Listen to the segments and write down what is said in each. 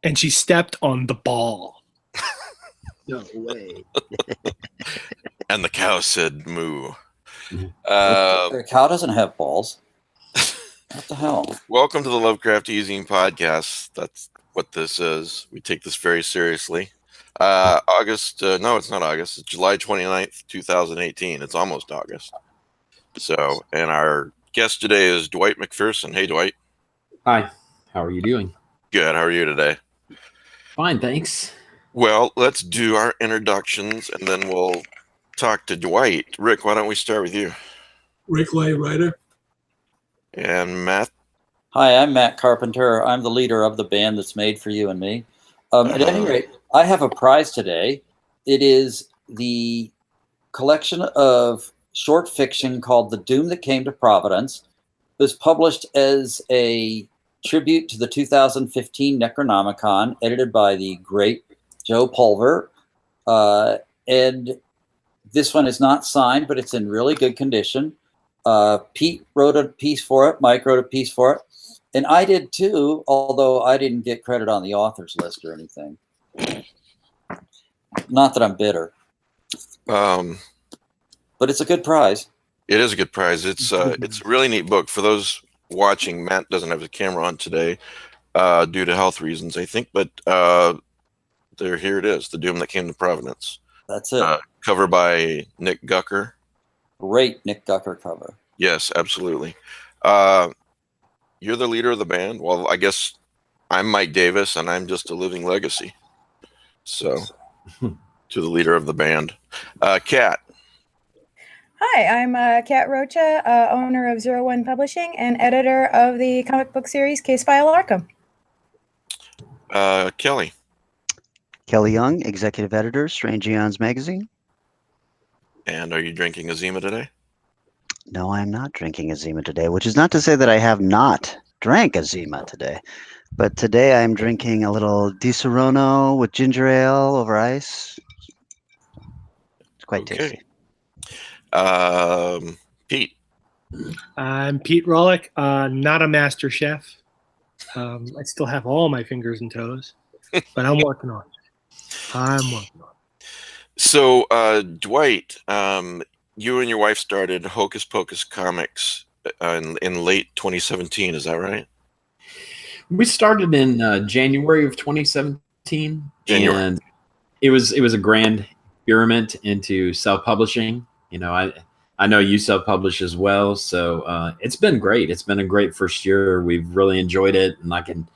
and she stepped on the ball. No way. And the cow said moo. The cow doesn't have balls. What the hell? Welcome to the Lovecraft eZine podcast. That's what this is. We take this very seriously. No, it's not August. It's July 29th, 2018. It's almost August. So, and our guest today is Dwight MacPherson. Hey, Dwight. Hi. How are you doing? Good. How are you today? Fine, thanks. Well, let's do our introductions, and then we'll talk to Dwight. Rick, why don't we start with you? Rick Lay, writer. And Matt. Hi, I'm Matt Carpenter. I'm the leader of the band that's made for you and me. At any rate, I have a prize today. It is the collection of short fiction called The Doom That Came to Providence. It was published as a tribute to the 2015 Necronomicon, edited by the great Joe Pulver. And this one is not signed, but it's in really good condition. Pete wrote a piece for it. Mike wrote a piece for it. And I did too, although I didn't get credit on the authors list or anything. Not that I'm bitter. But it's a good prize. It is a good prize. It's a really neat book. For those watching, Matt doesn't have the camera on today due to health reasons, I think. But here it is, The Doom That Came to Providence. That's it. Cover by Nick Gucker. Great Nick Gucker cover. Yes, absolutely. You're the leader of the band. Well, I guess I'm Mike Davis, and I'm just a living legacy. So, to the leader of the band. Kat. Hi, I'm Kat Rocha, owner of 01 Publishing and editor of the comic book series Case File Arkham. Kelly. Kelly Young, executive editor, Strange Eons magazine. And are you drinking a Zima today? No, I'm not drinking a Zima today, which is not to say that I have not drank a Zima today. But today I'm drinking a little Di Serono with ginger ale over ice. It's quite tasty. Pete. I'm Pete Rollick, not a master chef. I still have all my fingers and toes, but I'm working on it. So, Dwight, you and your wife started Hocus Pocus Comics in late 2017. Is that right? We started in January of 2017, and it was a grand experiment into self-publishing. You know, I know you self-publish as well, so it's been great. It's been a great first year. We've really enjoyed it, and I can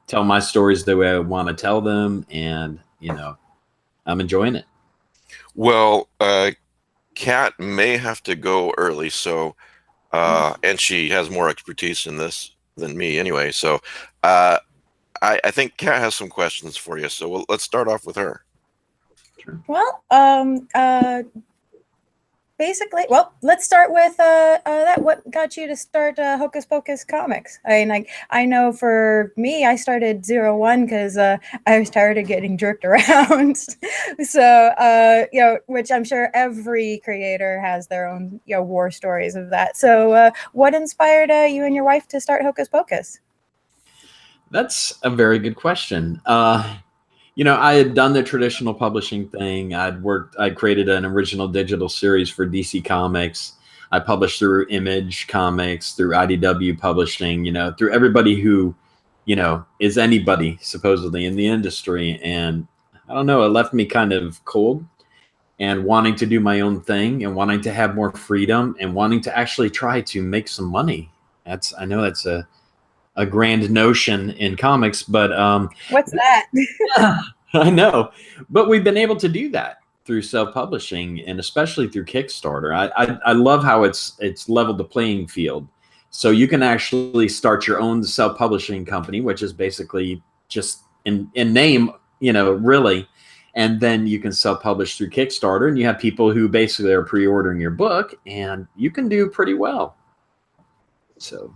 tell my stories the way I want to tell them, and you know, I'm enjoying it. Well, Kat may have to go early, so and she has more expertise in this than me anyway. So I think Kat has some questions for you. So let's start off with her. Sure. Well, basically, let's start with that. What got you to start Hocus Pocus Comics? I mean, I know for me, I started 01 because I was tired of getting jerked around. So, which I'm sure every creator has their own, war stories of that. So, what inspired you and your wife to start Hocus Pocus? That's a very good question. I had done the traditional publishing thing. I created an original digital series for DC Comics. I published through Image Comics, through IDW Publishing, through everybody who, is anybody supposedly in the industry. And I don't know, it left me kind of cold and wanting to do my own thing and wanting to have more freedom and wanting to actually try to make some money. I know that's a grand notion in comics, but what's that? I know, but we've been able to do that through self-publishing and especially through Kickstarter. I love how it's leveled the playing field, so you can actually start your own self-publishing company, which is basically just in name, really, and then you can self-publish through Kickstarter, and you have people who basically are pre-ordering your book, and you can do pretty well. So.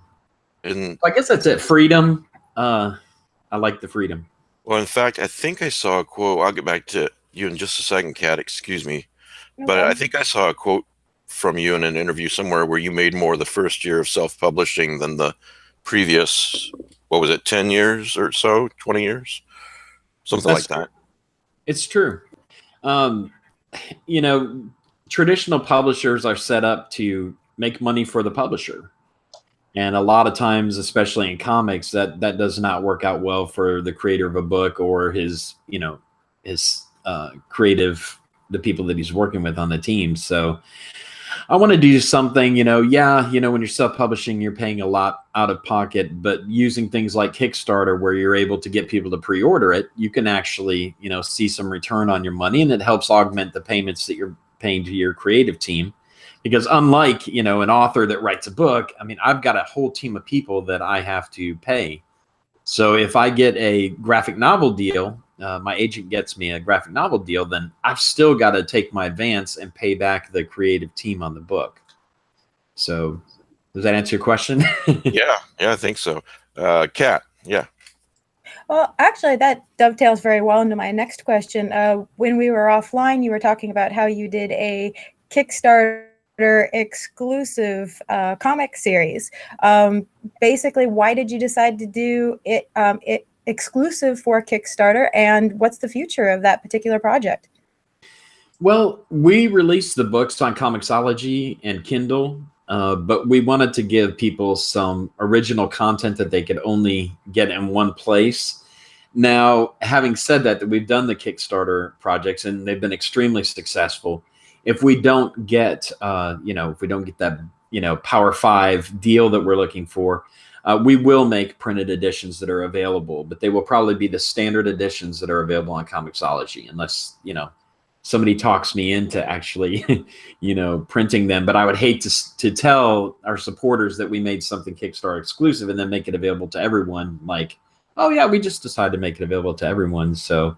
And I guess that's it. Freedom. I like the freedom. Well, in fact, I think I saw a quote. I'll get back to you in just a second, Kat. Excuse me. Okay. But I think I saw a quote from you in an interview somewhere where you made more the first year of self-publishing than the previous, 10 years or so, 20 years? something That's like that. It's true. You know, traditional publishers are set up to make money for the publisher. And a lot of times, especially in comics, that does not work out well for the creator of a book or his creative, the people that he's working with on the team. So I want to do something, when you're self-publishing, you're paying a lot out of pocket, but using things like Kickstarter, where you're able to get people to pre-order it, you can actually, see some return on your money, and it helps augment the payments that you're paying to your creative team. Because unlike, an author that writes a book, I mean, I've got a whole team of people that I have to pay. So if I get a graphic novel deal, my agent gets me a graphic novel deal, then I've still got to take my advance and pay back the creative team on the book. So does that answer your question? Yeah, I think so. Kat, yeah. Well, actually, that dovetails very well into my next question. When we were offline, you were talking about how you did a Kickstarter exclusive comic series. Basically, why did you decide to do it exclusive for Kickstarter, and what's the future of that particular project? Well, we released the books on Comixology and Kindle, but we wanted to give people some original content that they could only get in one place. Now, having said that, we've done the Kickstarter projects and they've been extremely successful. If we don't get, that, Power 5 deal that we're looking for, we will make printed editions that are available, but they will probably be the standard editions that are available on Comixology, unless, somebody talks me into actually, printing them. But I would hate to tell our supporters that we made something Kickstarter exclusive and then make it available to everyone. Like, oh yeah, we just decided to make it available to everyone. So,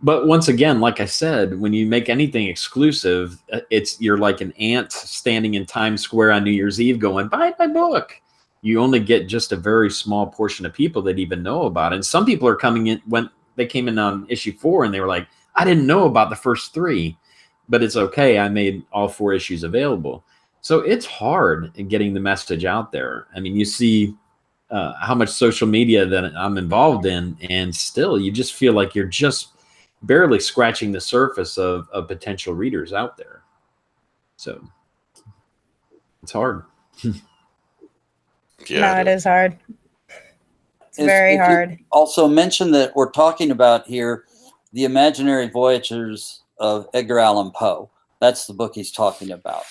but once again, like I said, when you make anything exclusive, you're like an ant standing in Times Square on New Year's Eve going, buy my book. You only get just a very small portion of people that even know about it. And some people are coming in when they came in on issue 4 and they were like, I didn't know about the first 3, but it's okay. I made all 4 issues available. So it's hard in getting the message out there. I mean, you see how much social media that I'm involved in, and still you just feel like you're just barely scratching the surface of potential readers out there. So it's hard. Yeah, No, it is hard. It's very hard. Also mention that we're talking about here The Imaginary Voyagers of Edgar Allan Poe. That's the book he's talking about.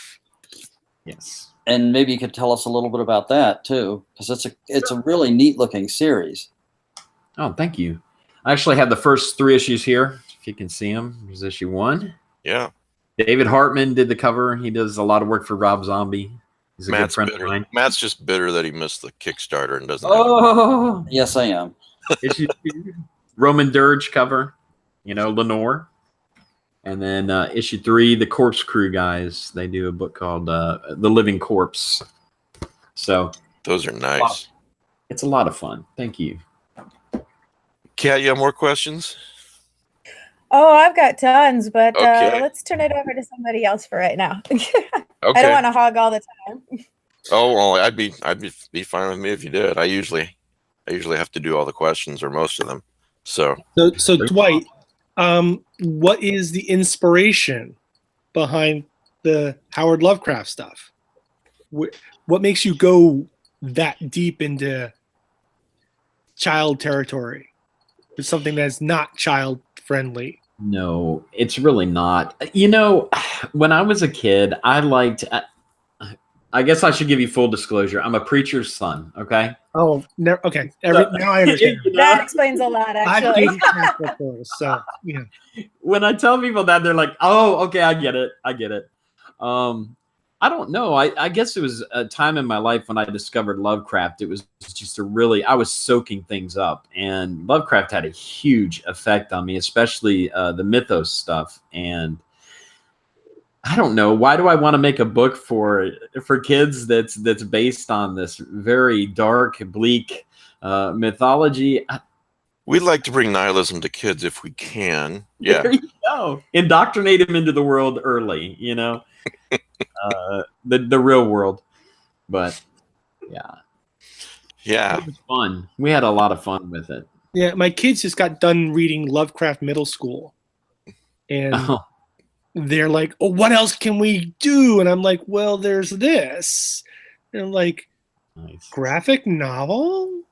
Yes. And maybe you could tell us a little bit about that too, because it's a really neat looking series. Oh, thank you. I actually have the first 3 issues here. If you can see them, here's issue 1. Yeah. David Hartman did the cover. He does a lot of work for Rob Zombie. He's a good friend of mine. Matt's just bitter that he missed the Kickstarter and doesn't. Oh, yes, I am. Issue 2, Roman Dirge cover, Lenore. And then issue 3, the Corpse Crew guys. They do a book called The Living Corpse. So those are nice. It's a lot of fun. Thank you. Kat, you have more questions? Oh, I've got tons, but Okay. let's turn it over to somebody else for right now. Okay. I don't want to hog all the time. Oh well, I'd be fine with me if you did. I usually have to do all the questions or most of them. So Dwight, what is the inspiration behind the Howard Lovecraft stuff? What makes you go that deep into child territory? It's something that's not child friendly. No, it's really not. When I was a kid, I guess I should give you full disclosure. I'm a preacher's son, okay? Oh, no, okay. Now I understand. That explains a lot, actually. So, When I tell people that, they're like, oh, okay, I get it. I don't know. I guess it was a time in my life when I discovered Lovecraft. It was just I was soaking things up. And Lovecraft had a huge effect on me, especially the mythos stuff. And I don't know. Why do I want to make a book for kids that's based on this very dark, bleak mythology? We'd like to bring nihilism to kids if we can. Yeah. There you go. Indoctrinate them into the world early, the real world. But yeah. Yeah. It was fun. We had a lot of fun with it. Yeah, my kids just got done reading Lovecraft Middle School, and Oh, they're like, "Oh, what else can we do?" And I'm like, "Well, there's this." And I'm like, nice. graphic novel?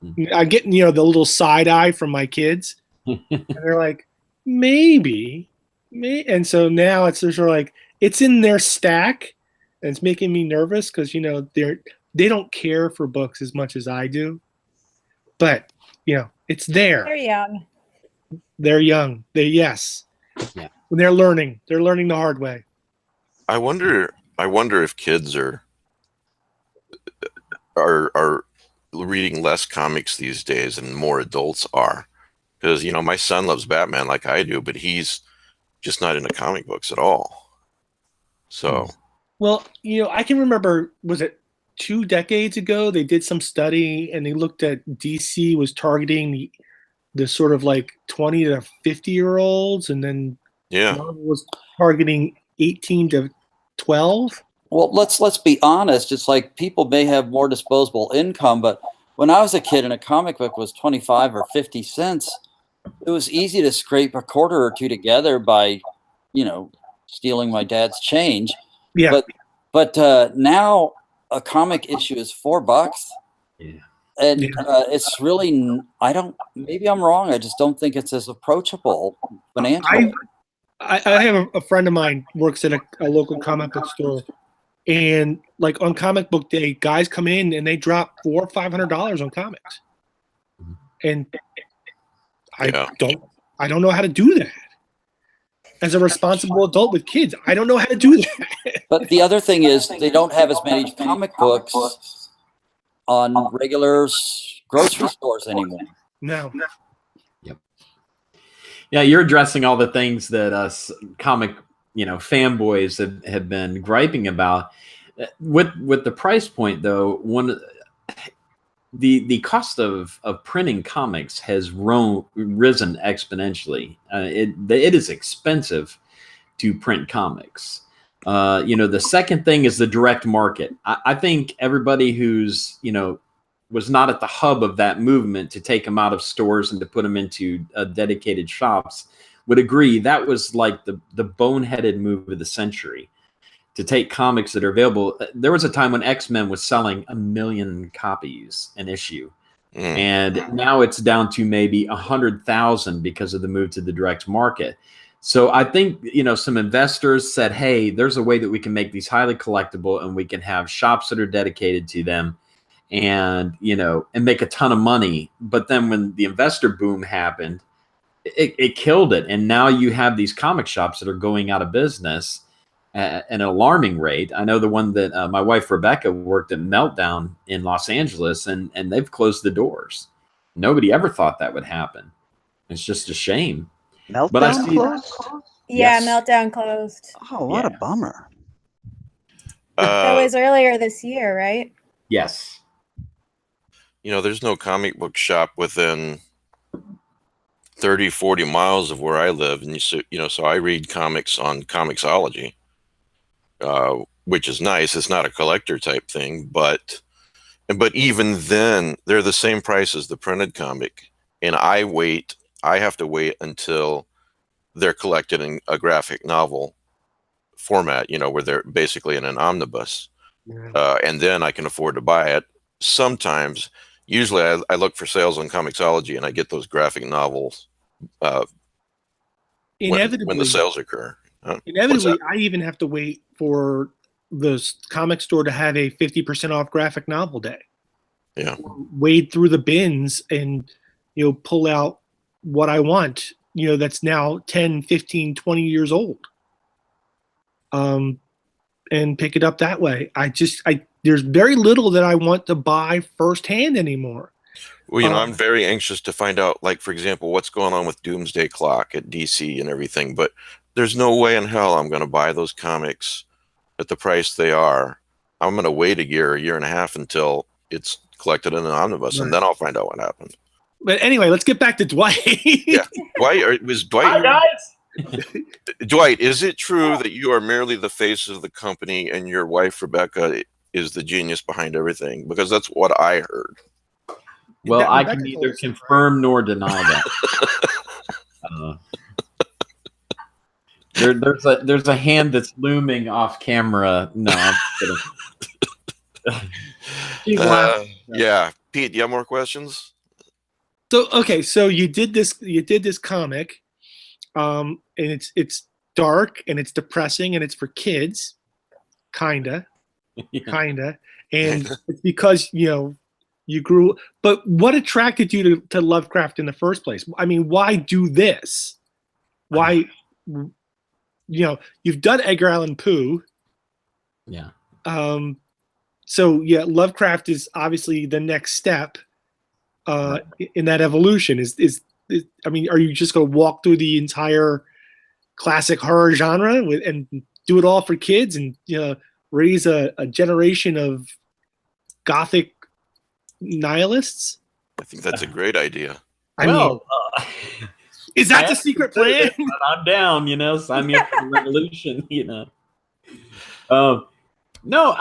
Hmm. I'm getting, the little side eye from my kids. And they're like, maybe. And so now it's just sort of like, it's in their stack. And it's making me nervous because, they don't care for books as much as I do. But, it's there. They're young. They're young. Yes. Yeah. They're learning. They're learning the hard way. I wonder if kids are reading less comics these days and more adults are. Because, my son loves Batman like I do, but he's just not into comic books at all. So, Well, I can remember, was it 2 decades ago, they did some study and they looked at DC was targeting the sort of like 20 to 50-year-olds, and then yeah. Marvel was targeting 18 to 12. Well, let's be honest. It's like people may have more disposable income, but when I was a kid and a comic book was 25 or 50 cents, it was easy to scrape a quarter or two together by, stealing my dad's change. Yeah. But now a comic issue is $4. Yeah. And Yeah. it's really, maybe I'm wrong. I just don't think it's as approachable financially. I have a friend of mine works at a local comic book store, and like on comic book day, guys come in and they drop $400 or $500 on comics, and I don't know how to do that as a responsible adult with kids. I don't know how to do that. But the other thing is they don't have as many comic books on regular grocery stores anymore. No. Yeah, you're addressing all the things that us comic, fanboys have been griping about. With the price point, though, the cost of printing comics has risen exponentially. It is expensive to print comics. The second thing is the direct market. I think everybody who's was not at the hub of that movement to take them out of stores and to put them into dedicated shops would agree that was like the boneheaded move of the century, to take comics that are available. There was a time when X-Men was selling 1 million copies an issue. And now it's down to maybe 100,000 because of the move to the direct market. So I think, some investors said, hey, there's a way that we can make these highly collectible and we can have shops that are dedicated to them and make a ton of money. But then when the investor boom happened, it killed it. And now you have these comic shops that are going out of business at an alarming rate. I know the one that my wife Rebecca worked at Meltdown in Los Angeles, and they've closed the doors. Nobody ever thought that would happen. It's just a shame. Meltdown But I see closed? Yeah, Yes. Meltdown closed. Oh, what a bummer. That was earlier this year, right? Yes. There's no comic book shop within 30, 40 miles of where I live. And so I read comics on Comixology, which is nice. It's not a collector type thing, but even then they're the same price as the printed comic. And I have to wait until they're collected in a graphic novel format, where they're basically in an omnibus. Yeah. And then I can afford to buy it. Sometimes, usually I look for sales on Comixology and I get those graphic novels Inevitably, when the sales occur. Inevitably, I even have to wait for the comic store to have a 50% off graphic novel day. Yeah. Wade through the bins and, pull out what I want, that's now 10, 15, 20 years old. And pick it up that way. There's very little that I want to buy firsthand anymore. Well, I'm very anxious to find out, like, for example, what's going on with Doomsday Clock at DC and everything, but there's no way in hell I'm going to buy those comics at the price they are. I'm going to wait a year and a half until it's collected in an omnibus, and then I'll find out what happened. But anyway, let's get back to Dwight. Yeah. Dwight, was Dwight? Hi, guys. Dwight, is it true that you are merely the face of the company and your wife, Rebecca, is the genius behind everything? Because that's what I heard. Well, That I Rebecca can told neither us that, right? confirm nor deny that. There's a hand that's looming off camera. No, I'm kidding. She's laughing. Yeah, Pete, do you have more questions? So okay, so you did this comic, and it's dark and it's depressing and it's for kids, kinda, and it's because you grew. But what attracted you to Lovecraft in the first place? I mean, why do this? Why, you've done Edgar Allan Poe. Yeah. So yeah, Lovecraft is obviously the next step in that evolution. Is I mean, are you just going to walk through the entire classic horror genre and do it all for kids and raise a generation of gothic nihilists? I think that's a great idea. I mean, is that the secret plan? I'm down, sign me up for the revolution, No,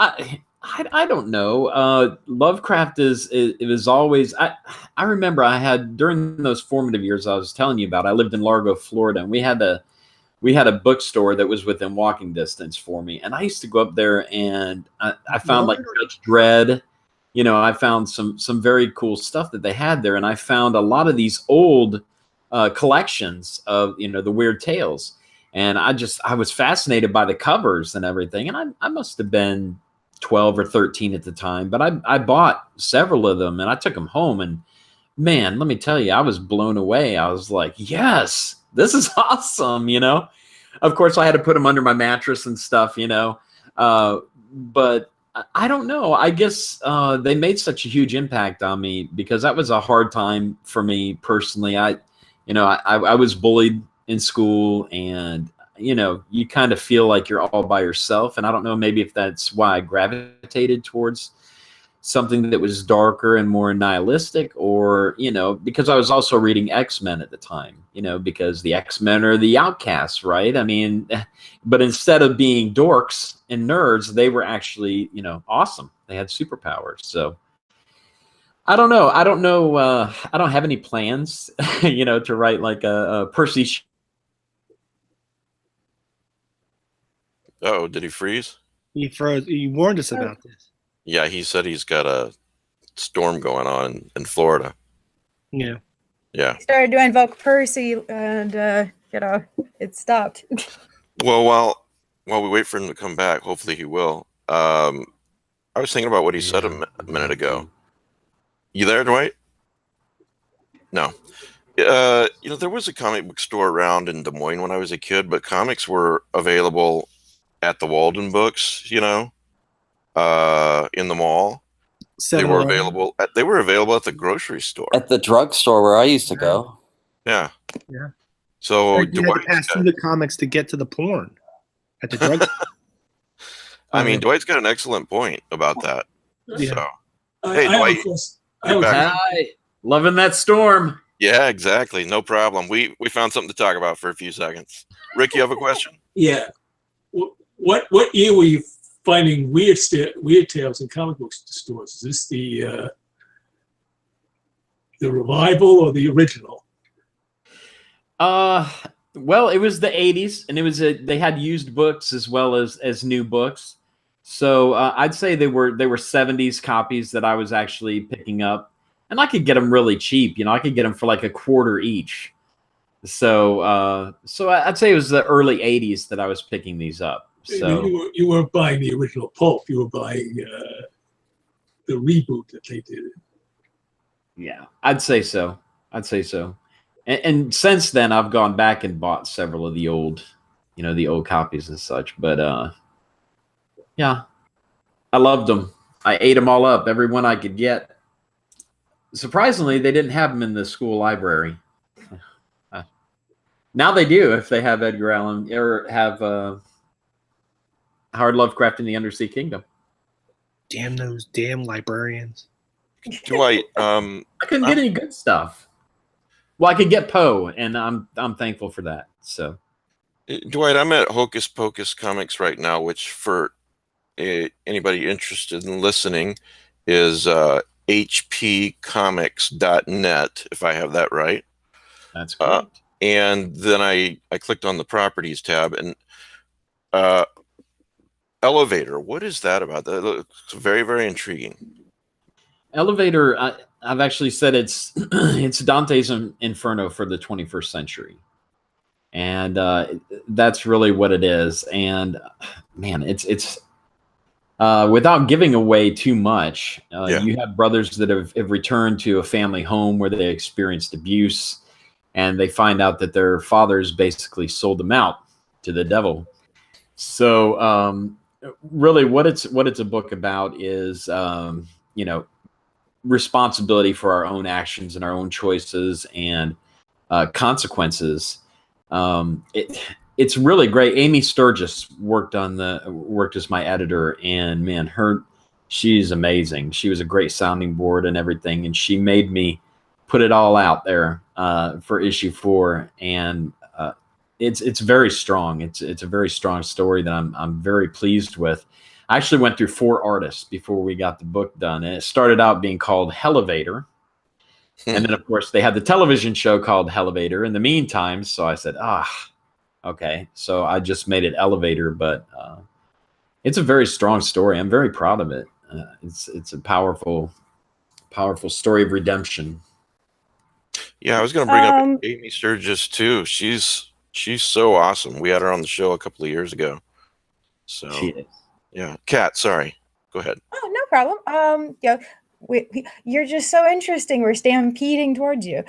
I don't know. Lovecraft it was always. I remember I had during those formative years I was telling you about. I lived in Largo, Florida, and we had a bookstore that was within walking distance for me, and I used to go up there and I found like Judge Dredd. I found some very cool stuff that they had there, and I found a lot of these old collections of the weird tales. And I was fascinated by the covers and everything. And I must have been 12 or 13 at the time, but I bought several of them and I took them home. And man, let me tell you, I was blown away. I was like, yes, this is awesome. Of course I had to put them under my mattress and stuff, but I don't know. I guess they made such a huge impact on me because that was a hard time for me personally. I was bullied in school, and you kind of feel like you're all by yourself. And I don't know, maybe if that's why I gravitated towards something that was darker and more nihilistic, or because I was also reading X-Men at the time, because the X-Men are the outcasts, right? I mean, but instead of being dorks and nerds, they were actually awesome. They had superpowers. So I don't know. I don't have any plans, to write like a Percy. Oh, did he freeze? He froze. He warned us about this. Yeah, he said he's got a storm going on in Florida. Yeah. Yeah. He started to invoke Percy, and it stopped. Well, while we wait for him to come back, hopefully he will. I was thinking about what he said a minute ago. You there, Dwight? No. There was a comic book store around in Des Moines when I was a kid, but comics were available at the Walden Books, in the mall. They were available at the grocery store. At the drugstore where I used to go. Yeah. Yeah. So you had to pass through the comics to get to the porn at the drug. I mean, Dwight's got an excellent point about that. Yeah. So, hey, Dwight. Hi. Loving that storm. Yeah, exactly. No problem. We found something to talk about for a few seconds. Rick, you have a question? Yeah. What year were you finding weird tales in comic book stores? Is this the revival or the original? Well, it was the 80s, and they had used books as well as new books. So I'd say they were 70s copies that I was actually picking up, and I could get them really cheap. I could get them for like a quarter each. So I'd say it was the early 80s that I was picking these up. So you weren't buying the original pulp. You were buying the reboot that they did. Yeah, I'd say so. And since then, I've gone back and bought several of the old, the old copies and such. But yeah, I loved them. I ate them all up, every one I could get. Surprisingly, they didn't have them in the school library. Now they do, if they have Edgar Allan or have Howard Lovecraft in the Undersea Kingdom. Damn those damn librarians. Dwight, I couldn't get any good stuff. Well, I could get Poe, and I'm thankful for that. So, Dwight, I'm at Hocus Pocus Comics right now, which for anybody interested in listening is hpcomics.net, if I have that right. That's correct. And then I clicked on the properties tab, and Elevator. What is that about? That looks very, very intriguing. Elevator, I've actually said it's it's Dante's Inferno for the 21st century. And that's really what it is. And man, it's without giving away too much, you have brothers that have returned to a family home where they experienced abuse, and they find out that their fathers basically sold them out to the devil. So really what it's a book about is responsibility for our own actions and our own choices and consequences. It's really great. Amy Sturgis worked as my editor, and man, she's amazing. She was a great sounding board and everything, and she made me put it all out there for issue 4, and it's very strong. It's a very strong story that I'm very pleased with. I actually went through 4 artists before we got the book done, and it started out being called Helevator. And then, of course, they had the television show called Helevator in the meantime. So I said, okay. So I just made it Elevator, but it's a very strong story. I'm very proud of it. It's a powerful story of redemption. Yeah, I was going to bring up Amy Sturgis too. She's so awesome. We had her on the show a couple of years ago. So she is. Yeah, Kat, sorry. Go ahead. Oh, no problem. You're just so interesting. We're stampeding towards you.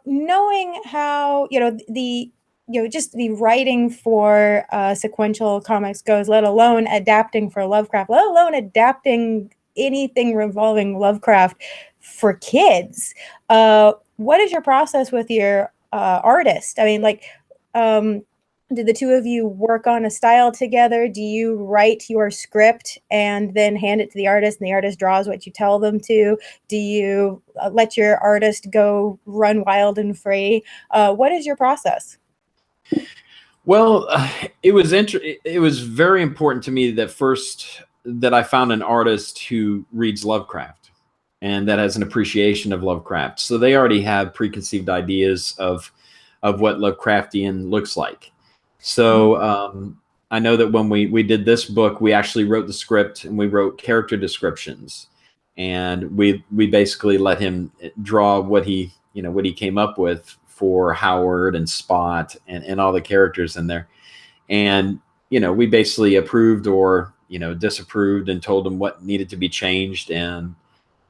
Knowing how just the writing for sequential comics goes, let alone adapting for Lovecraft, let alone adapting anything revolving Lovecraft for kids. What is your process with your artist? I mean, did the two of you work on a style together? Do you write your script and then hand it to the artist, and the artist draws what you tell them to? Do you let your artist go run wild and free? What is your process? Well, it was very important to me that I found an artist who reads Lovecraft and that has an appreciation of Lovecraft. So they already have preconceived ideas of what Lovecraftian looks like. So I know that when we did this book, we actually wrote the script and we wrote character descriptions, and we basically let him draw what he came up with for Howard and Spot and all the characters in there. And, we basically approved or, disapproved and told him what needed to be changed. And,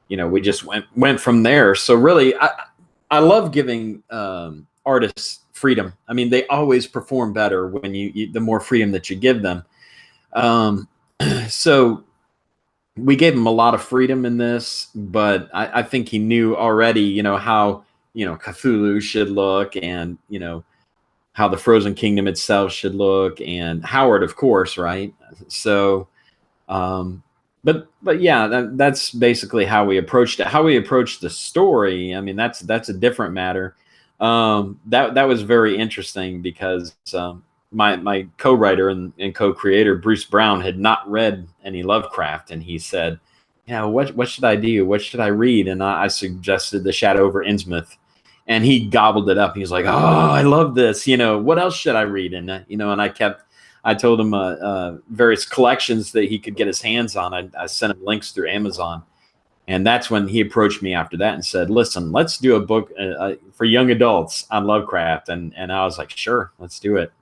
we just went from there. So really, I love giving artists freedom. I mean, they always perform better when the more freedom that you give them. So we gave him a lot of freedom in this, but I think he knew already, how, Cthulhu should look, and, how the Frozen Kingdom itself should look, and Howard, of course, right? So, but yeah, that's basically how we approached it. How we approached the story, I mean, that's a different matter. That was very interesting because my co-writer and co-creator Bruce Brown had not read any Lovecraft, and he said, what should I do? What should I read? And I suggested The Shadow over Innsmouth, and he gobbled it up. He was like, "Oh, I love this. What else should I read?" And and I told him various collections that he could get his hands on. I sent him links through Amazon. And that's when he approached me after that and said, "Listen, let's do a book for young adults on Lovecraft." And I was like, "Sure, let's do it."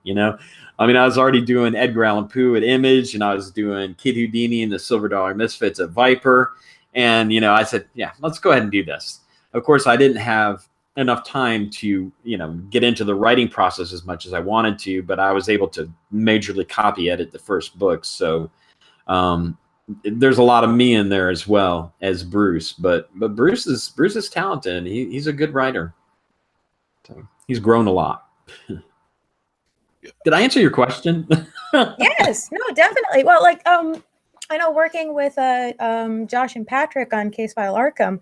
I mean, I was already doing Edgar Allan Poe at Image, and I was doing Kid Houdini and the Silver Dollar Misfits at Viper. And, I said, "Yeah, let's go ahead and do this." Of course, I didn't have enough time to, get into the writing process as much as I wanted to, but I was able to majorly copy edit the first book. So, there's a lot of me in there as well as Bruce, but Bruce is talented. He's a good writer. So he's grown a lot. Did I answer your question? Yes, no, definitely. Well, I know working with Josh and Patrick on Case File Arkham,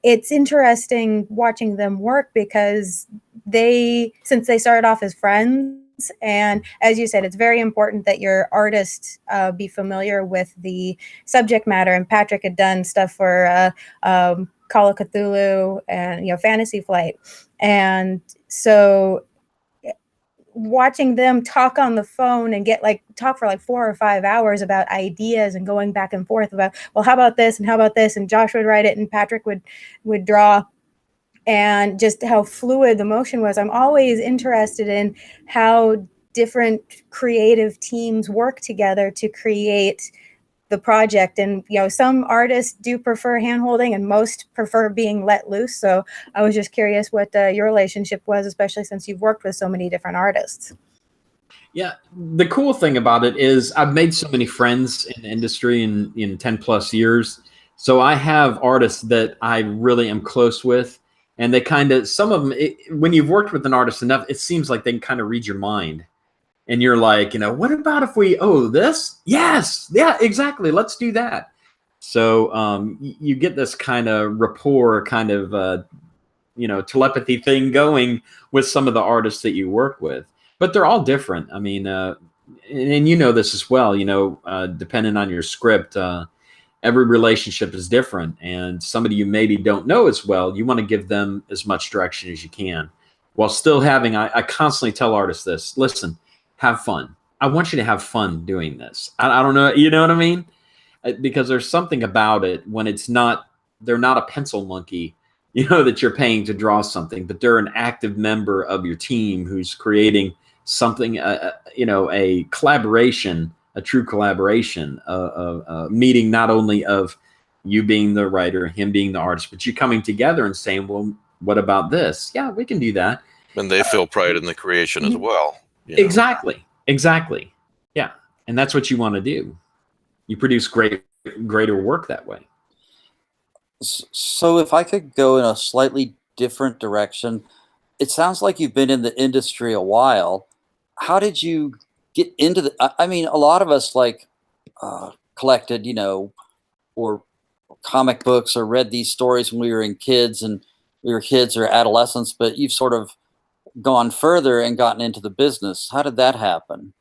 it's interesting watching them work because since they started off as friends, artists. And as you said, it's very important that your artists be familiar with the subject matter. And Patrick had done stuff for Call of Cthulhu and Fantasy Flight. And so watching them talk on the phone and talk for 4 or 5 hours about ideas and going back and forth about, well, how about this and how about this, and Josh would write it and Patrick would draw, and just how fluid the motion was. I'm always interested in how different creative teams work together to create the project. And some artists do prefer hand-holding and most prefer being let loose. So I was just curious what your relationship was, especially since you've worked with so many different artists. Yeah, the cool thing about it is I've made so many friends in the industry in 10 plus years. So I have artists that I really am close with, and they kind of, some of them, when you've worked with an artist enough, it seems like they can kind of read your mind. And you're like, what about if we, this? Yes. Yeah, exactly. Let's do that. So you get this kind of rapport, kind of, telepathy thing going with some of the artists that you work with. But they're all different. I mean, and you know this as well, depending on your script, every relationship is different. And somebody you maybe don't know as well, you want to give them as much direction as you can, while still having, I constantly tell artists this, listen, have fun. I want you to have fun doing this. I don't know. You know what I mean? Because there's something about it when they're not a pencil monkey, that you're paying to draw something, but they're an active member of your team who's creating something, a collaboration, a true collaboration, a meeting not only of you being the writer, him being the artist, but you coming together and saying, well, what about this? Yeah, we can do that. And they feel pride in the creation as well. Exactly. Yeah. And that's what you want to do. You produce greater work that way. So if I could go in a slightly different direction, it sounds like you've been in the industry a while. How did you get into I mean, a lot of us collected, or comic books or read these stories when we were kids or adolescents, but you've sort of gone further and gotten into the business. How did that happen?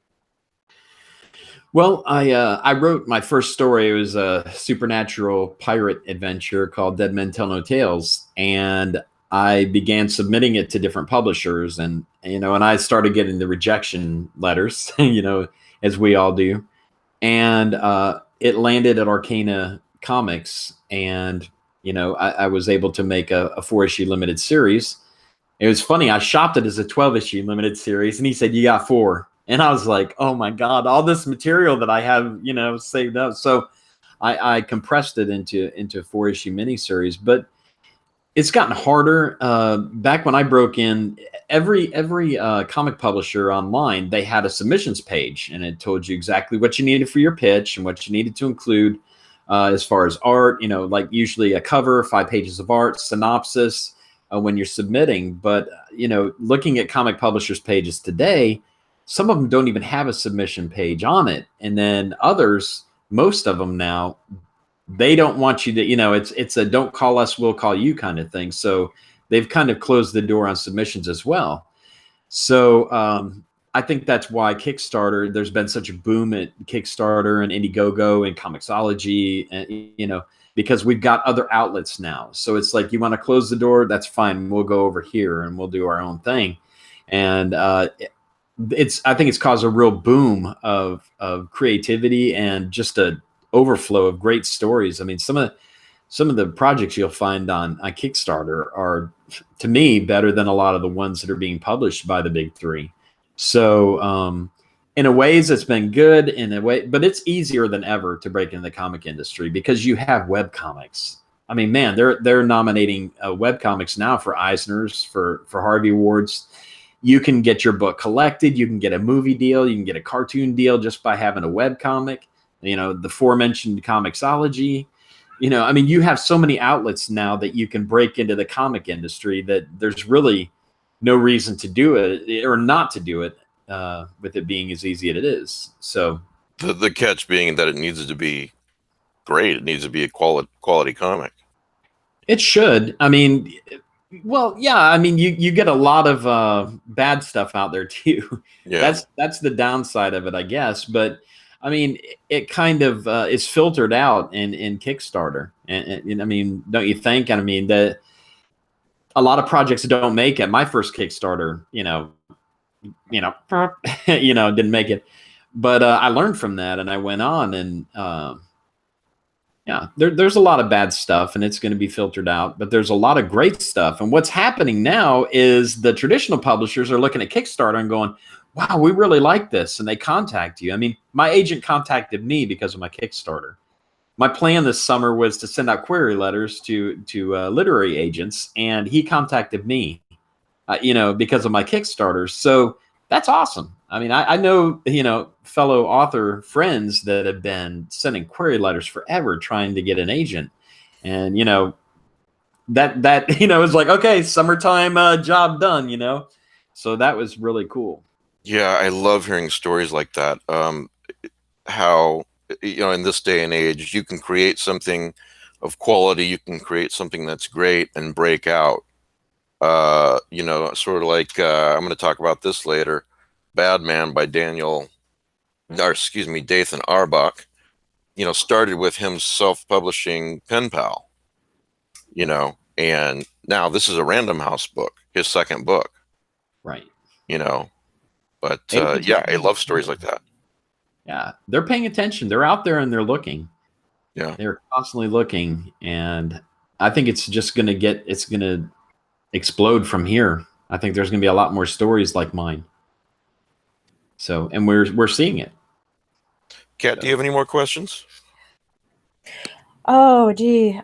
Well, I wrote my first story. It was a supernatural pirate adventure called Dead Men Tell No Tales, and I began submitting it to different publishers, and and I started getting the rejection letters, as we all do, and it landed at Arcana Comics, and I was able to make a 4-issue limited series. It was funny. I shopped it as a 12-issue limited series, and he said, "You got 4." And I was like, "Oh my God, all this material that I have, saved up." So I compressed it into a 4-issue miniseries. But it's gotten harder. Back when I broke in, every comic publisher online, they had a submissions page, and it told you exactly what you needed for your pitch and what you needed to include as far as art. Like usually a cover, 5 pages of art, synopsis. When you're submitting. But, looking at comic publishers' pages today, some of them don't even have a submission page on it. And then others, most of them now, they don't want you to, it's a don't call us, we'll call you kind of thing. So they've kind of closed the door on submissions as well. So I think that's why Kickstarter, there's been such a boom at Kickstarter and Indiegogo and Comixology, and, because we've got other outlets now. So it's like, you want to close the door, that's fine. We'll go over here and we'll do our own thing. And I think it's caused a real boom of creativity and just a overflow of great stories. I mean, some of the projects you'll find on Kickstarter are, to me, better than a lot of the ones that are being published by the big 3. So in a ways, it's been good in a way, but it's easier than ever to break into the comic industry because you have web comics. I mean, man, they're nominating web comics now for Eisners, for Harvey Awards. You can get your book collected. You can get a movie deal. You can get a cartoon deal just by having a web comic. The aforementioned Comixology. I mean, you have so many outlets now that you can break into the comic industry that there's really no reason to do it or not to do it. With it being as easy as it is. So the catch being that it needs to be great. It needs to be a quality comic. It should. I mean, Well, yeah, I mean, you get a lot of bad stuff out there too. Yeah. That's the downside of it, I guess. But I mean, it kind of is filtered out in Kickstarter, and I mean, don't you think? And I mean, a lot of projects don't make it. My first Kickstarter, didn't make it, but I learned from that, and I went on, and yeah, there's a lot of bad stuff, and it's going to be filtered out, but there's a lot of great stuff. And what's happening now is the traditional publishers are looking at Kickstarter and going, wow, we really like this. And they contact you. I mean, my agent contacted me because of my Kickstarter. My plan this summer was to send out query letters to literary agents, and he contacted me, because of my Kickstarter. So that's awesome. I mean, I know, fellow author friends that have been sending query letters forever trying to get an agent. And, that is like, okay, summertime job done, So that was really cool. Yeah, I love hearing stories like that. How, in this day and age, you can create something of quality, you can create something that's great and break out. Sort of like, I'm going to talk about this later, Bad Man by Dathan Arbach, started with him self-publishing pen pal, and now this is a Random House book, his second book. Right. But yeah, I love stories like that. Yeah, they're paying attention. They're out there and they're looking. Yeah. They're constantly looking, and I think it's going to explode from here. I think there's going to be a lot more stories like mine. So, and we're seeing it. Kat, do you have any more questions? Oh, gee.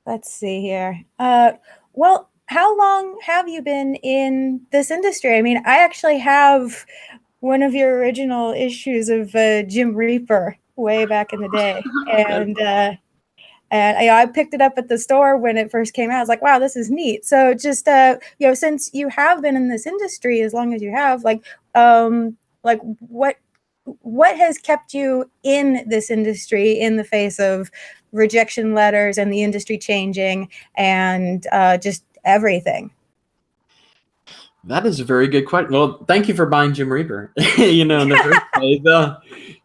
Let's see here. Well, how long have you been in this industry? I mean, I actually have one of your original issues of Jim Reaper way back in the day, and I picked it up at the store when it first came out. I was like, wow, this is neat. So just, since you have been in this industry as long as you have, what has kept you in this industry in the face of rejection letters and the industry changing and just everything? That is a very good question. Well, thank you for buying Jim Reaper. In the first place,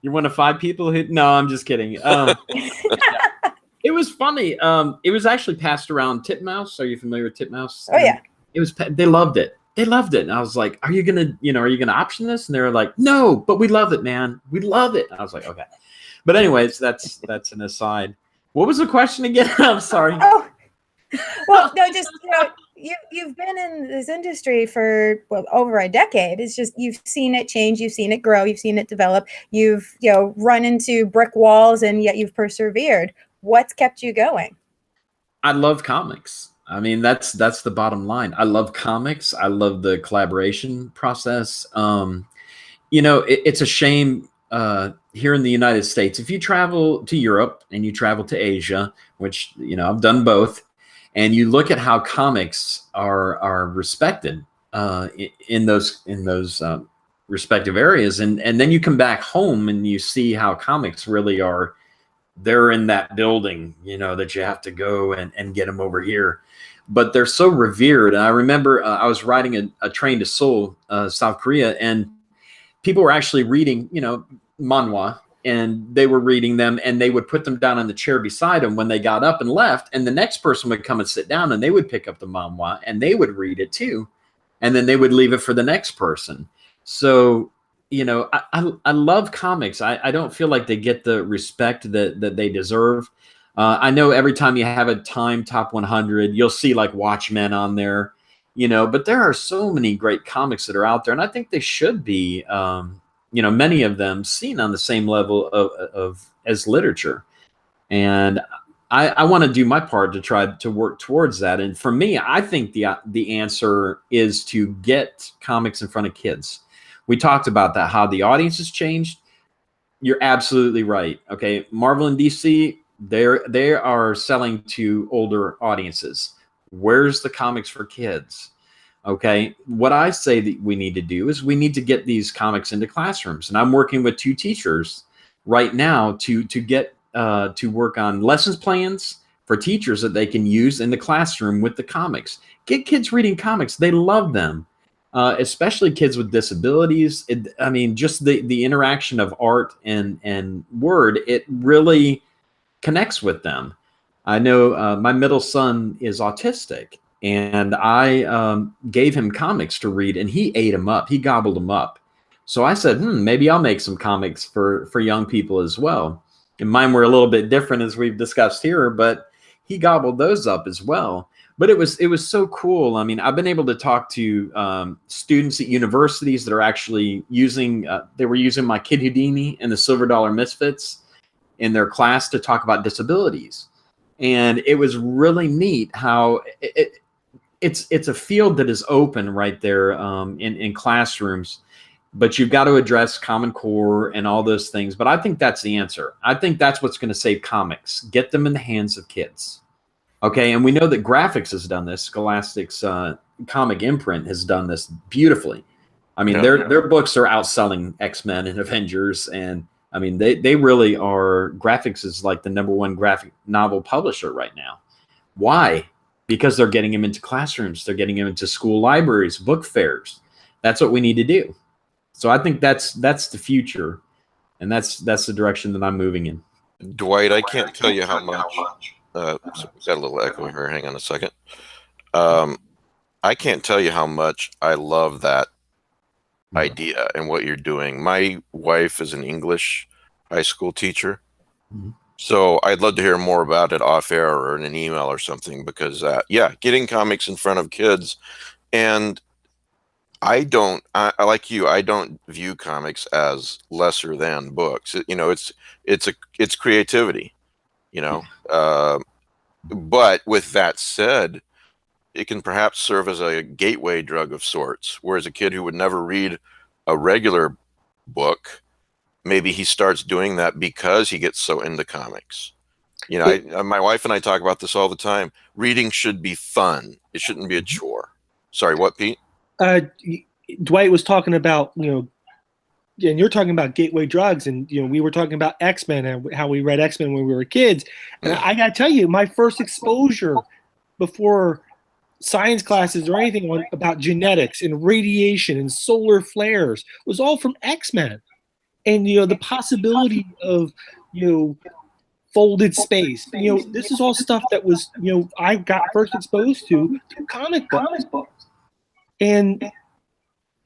you're one of 5 people who. No, I'm just kidding. Yeah. It was funny. It was actually passed around Titmouse. Are you familiar with Titmouse? Oh yeah. It was. They loved it. They loved it. And I was like, "Are you gonna option this?" And they were like, "No, but we love it, man. We love it." And I was like, "Okay." But anyways, that's an aside. What was the question again? I'm sorry. Oh, well, no, just you've been in this industry for over a decade. It's just you've seen it change, you've seen it grow, you've seen it develop. You've run into brick walls, and yet you've persevered. What's kept you going? I love comics. I mean, that's the bottom line. I love comics. I love the collaboration process. It's a shame here in the United States, if you travel to Europe and you travel to Asia, which I've done both, and you look at how comics are respected in those respective areas, and then you come back home and you see how comics really are. They're in that building, that you have to go and get them over here. But they're so revered. And I remember I was riding a train to Seoul, South Korea, and people were actually reading, manhwa, and they were reading them, and they would put them down on the chair beside them when they got up and left. And the next person would come and sit down, and they would pick up the manhwa and they would read it too. And then they would leave it for the next person. So, I love comics. I don't feel like they get the respect that they deserve. I know every time you have a Time Top 100, you'll see like Watchmen on there, but there are so many great comics that are out there. And I think they should be, many of them seen on the same level as literature. And I want to do my part to try to work towards that. And for me, I think the answer is to get comics in front of kids. We talked about that, how the audience has changed. You're absolutely right. Okay, Marvel and DC, they are selling to older audiences. Where's the comics for kids? Okay, what I say that we need to do is we need to get these comics into classrooms. And I'm working with 2 teachers right now to get to work on lessons plans for teachers that they can use in the classroom with the comics. Get kids reading comics. They love them, especially kids with disabilities. I mean, just the interaction of art and word, it really connects with them. I know my middle son is autistic, and I gave him comics to read, and he ate them up. He gobbled them up. So I said, maybe I'll make some comics for young people as well. And mine were a little bit different, as we've discussed here, but he gobbled those up as well. But it was so cool. I mean, I've been able to talk to students at universities that are actually using, they were using my Kid Houdini and the Silver Dollar Misfits in their class to talk about disabilities. And it was really neat how it's a field that is open right there in classrooms. But you've got to address Common Core and all those things. But I think that's the answer. I think that's what's going to save comics. Get them in the hands of kids. Okay, and we know that Graphics has done this. Scholastic's comic imprint has done this beautifully. I mean, their books are outselling X-Men and Avengers. And, I mean, they really are. Graphics is like the #1 graphic novel publisher right now. Why? Because they're getting them into classrooms. They're getting them into school libraries, book fairs. That's what we need to do. So I think that's the future, and that's the direction that I'm moving in. Dwight, I can't tell you how much. So we've got a little echo here. Hang on a second. I can't tell you how much I love that idea and what you're doing. My wife is an English high school teacher, so I'd love to hear more about it off air or in an email or something. Because getting comics in front of kids, and I like you. I don't view comics as lesser than books. It's creativity, but with that said, it can perhaps serve as a gateway drug of sorts. Whereas a kid who would never read a regular book, maybe he starts doing that because he gets so into comics. My wife and I talk about this all the time. Reading should be fun. It shouldn't be a chore. Sorry, what, Pete? Dwight was talking about, and you're talking about gateway drugs, and we were talking about X-Men and how we read X-Men when we were kids. And I got to tell you, my first exposure before science classes or anything about genetics and radiation and solar flares was all from X-Men, and the possibility of folded space. This is all stuff that was I got first exposed to comic books. And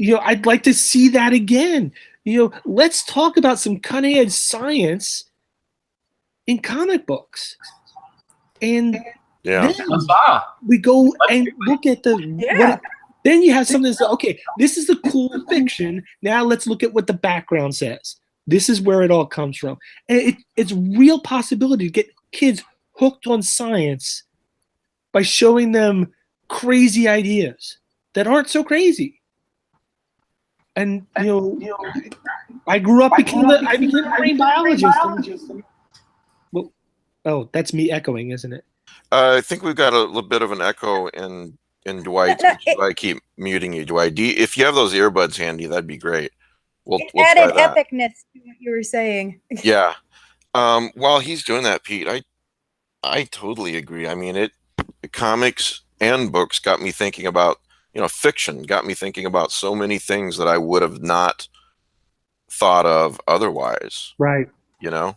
I'd like to see that again. Let's talk about some cutting edge science in comic books. And then we go and look at then you have something that's okay, this is the cool fiction. Now let's look at what the background says. This is where it all comes from. And it's real possibility to get kids hooked on science by showing them crazy ideas that aren't so crazy. And I grew up I became a marine biologist. Well, oh, that's me echoing, isn't it? I think we've got a little bit of an echo in Dwight. I keep muting you, Dwight. If you have those earbuds handy, that'd be great. We'll added epicness to what you were saying. Yeah. While he's doing that, Pete, I totally agree. I mean, comics and books got me thinking about. Fiction got me thinking about so many things that I would have not thought of otherwise. Right. Right.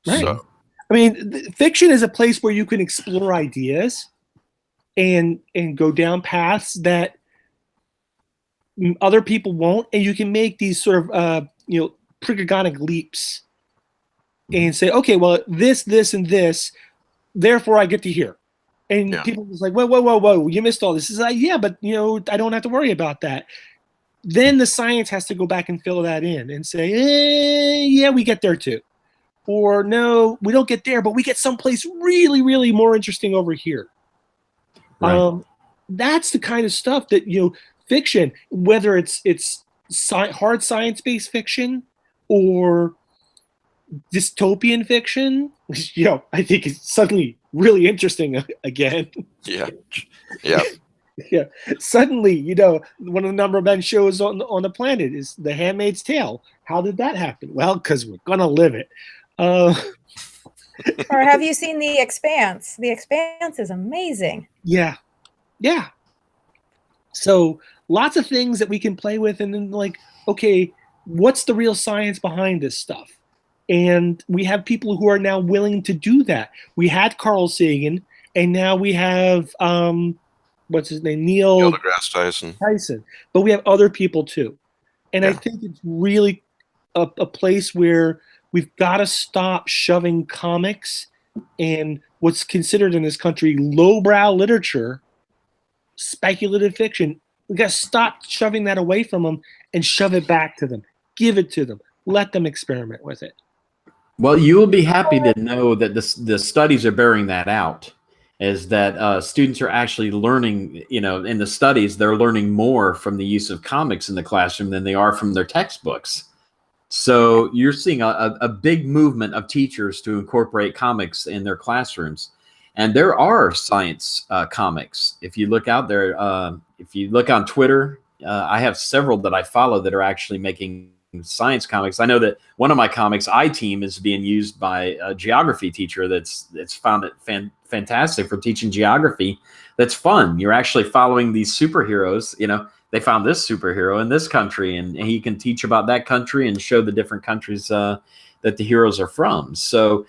So. I mean, fiction is a place where you can explore ideas and go down paths that other people won't, and you can make these sort of pragmatic leaps and say, okay, well, this, and this, therefore I get to here. And people was like, whoa, you missed all this. Is like, but I don't have to worry about that. Then the science has to go back and fill that in and say, we get there too. Or no, we don't get there, but we get someplace really, really more interesting over here. Right. That's the kind of stuff that fiction, whether it's hard science-based fiction or dystopian fiction, I think it's suddenly really interesting again. Yeah. Yeah. Suddenly, one of the number of men shows on the planet is The Handmaid's Tale. How did that happen? Well, because we're gonna live it. Or have you seen The Expanse? The Expanse is amazing. Yeah. Yeah. So lots of things that we can play with, and then like, okay, what's the real science behind this stuff? And we have people who are now willing to do that. We had Carl Sagan, and now we have what's his name? Neil Neil deGrasse Tyson. But we have other people too. And I Yeah. think it's really a place where we've got to stop shoving comics and what's considered in this country lowbrow literature, speculative fiction. We got to stop shoving that away from them and shove it back to them. Give it to them. Let them experiment with it. Well, you will be happy to know that the studies are bearing that out, is that students are actually learning, in the studies, they're learning more from the use of comics in the classroom than they are from their textbooks. So you're seeing a big movement of teachers to incorporate comics in their classrooms. And there are science comics. If you look out there, if you look on Twitter, I have several that I follow that are actually making science comics. I know that one of my comics, I-Team, is being used by a geography teacher that's found it fantastic for teaching geography. That's fun. You're actually following these superheroes. They found this superhero in this country, and he can teach about that country and show the different countries that the heroes are from. So,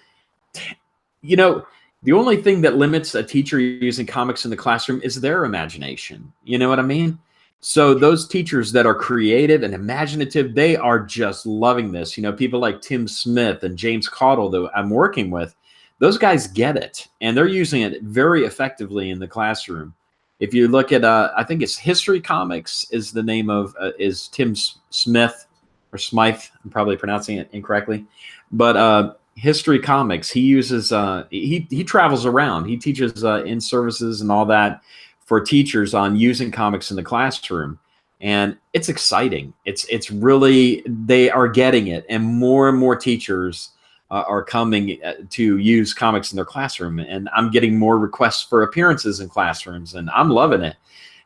the only thing that limits a teacher using comics in the classroom is their imagination. You know what I mean? So those teachers that are creative and imaginative, they are just loving this. People like Tim Smith and James Caudle that I'm working with, those guys get it, and they're using it very effectively in the classroom. If you look at, I think it's History Comics is the name of, is Tim Smith or Smythe. I'm probably pronouncing it incorrectly, but History Comics, he uses, he travels around. He teaches in services and all that for teachers on using comics in the classroom. And it's exciting. It's really, they are getting it. And more teachers are coming to use comics in their classroom. And I'm getting more requests for appearances in classrooms, and I'm loving it.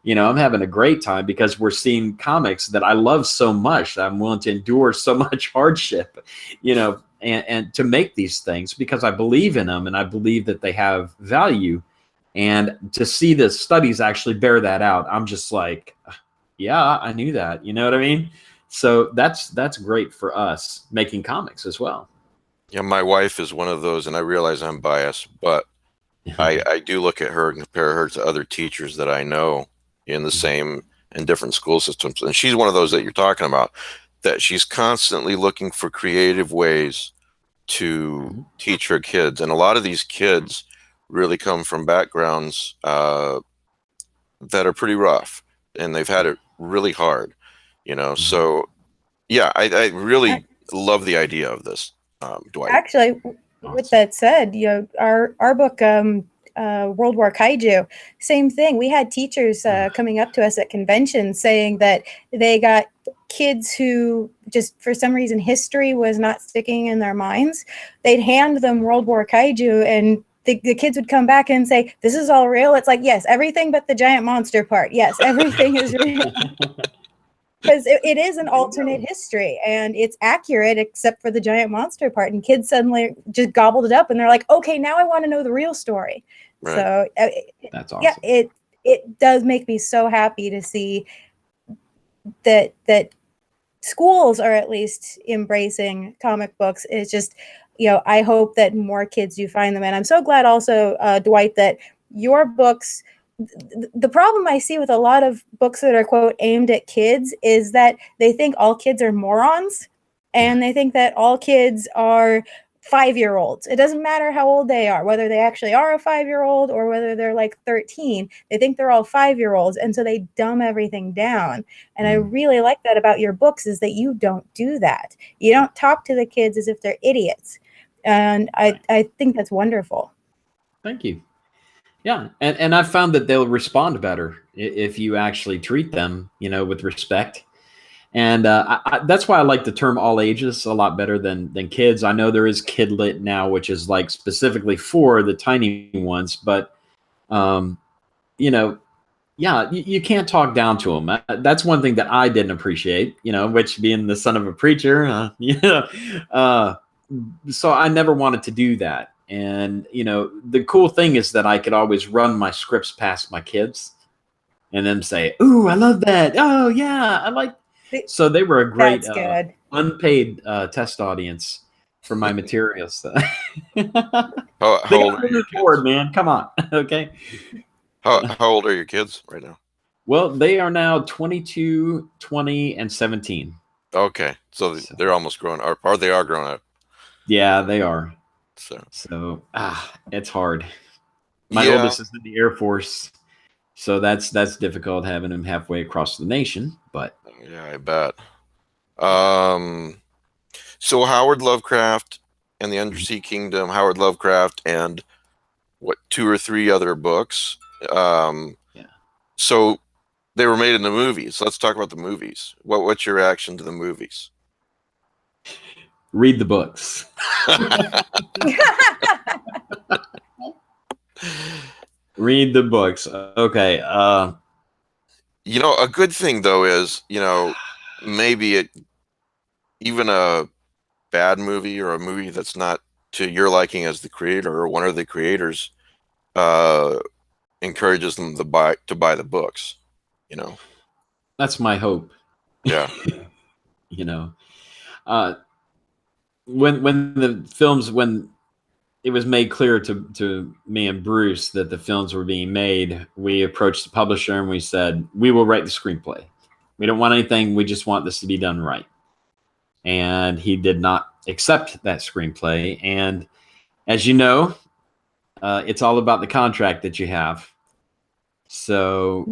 I'm having a great time because we're seeing comics that I love so much that I'm willing to endure so much hardship, and to make these things because I believe in them and I believe that they have value. And to see the studies actually bear that out, I'm just like, yeah, I knew that. You know what I mean? So that's great for us making comics as well. Yeah, my wife is one of those, and I realize I'm biased, but I do look at her and compare her to other teachers that I know in the same and different school systems. And she's one of those that you're talking about, that she's constantly looking for creative ways to teach her kids. And a lot of these kids really come from backgrounds that are pretty rough, and they've had it really hard, So, yeah, I really love the idea of this, Dwight. Actually, with that said, our book, World War Kaiju, same thing. We had teachers coming up to us at conventions saying that they got kids who just, for some reason, history was not sticking in their minds. They'd hand them World War Kaiju, and the kids would come back and say, "This is all real." It's like, yes, everything but the giant monster part. Yes, everything is real. Because it is an alternate history, and it's accurate except for the giant monster part. And kids suddenly just gobbled it up, and they're like, "Okay, now I want to know the real story." Right. So that's awesome. Yeah, it does make me so happy to see that schools are at least embracing comic books. It's just, I hope that more kids do find them, and I'm so glad also, Dwight, that your books. The problem I see with a lot of books that are, quote, aimed at kids is that they think all kids are morons, and they think that all kids are 5-year-olds. It doesn't matter how old they are, whether they actually are a 5-year-old or whether they're like 13. They think they're all 5-year-olds, and so they dumb everything down. And I really like that about your books, is that you don't do that. You don't talk to the kids as if they're idiots. And I think that's wonderful. Thank you. Yeah, and I've found that they'll respond better if you actually treat them, with respect. And that's why I like the term all ages a lot better than kids. I know there is Kid Lit now, which is like specifically for the tiny ones, but you can't talk down to them. That's one thing that I didn't appreciate, which being the son of a preacher, so I never wanted to do that. And, you know, the cool thing is that I could always run my scripts past my kids and then say, "Ooh, I love that. Oh, yeah, I like." So they were a great That's good. unpaid test audience for my materials. They How got old to are your move kids? forward, man. Come on. Okay. How old are your kids right now? Well, they are now 22, 20, and 17. Okay, so they're almost grown up, or they are grown up. Yeah, they are. So It's hard. My yeah, oldest is in the Air Force, so that's difficult having him halfway across the nation. But yeah, I bet. So Howard Lovecraft and the Undersea Kingdom, Howard Lovecraft, and what, 2 or 3 other books. Yeah. So they were made into movies. Let's talk about the movies. What's your reaction to the movies? read the books. Read the books. Okay. You know, a good thing though is, you know, maybe even a bad movie or a movie that's not to your liking as the creator or one of the creators encourages them to buy the books, you know. That's my hope. Yeah. You know, when it was made clear to me and Bruce that the films were being made, we approached the publisher and we said, we will write the screenplay. We don't want anything. We just want this to be done right. And he did not accept that screenplay. And as you know, it's all about the contract that you have. So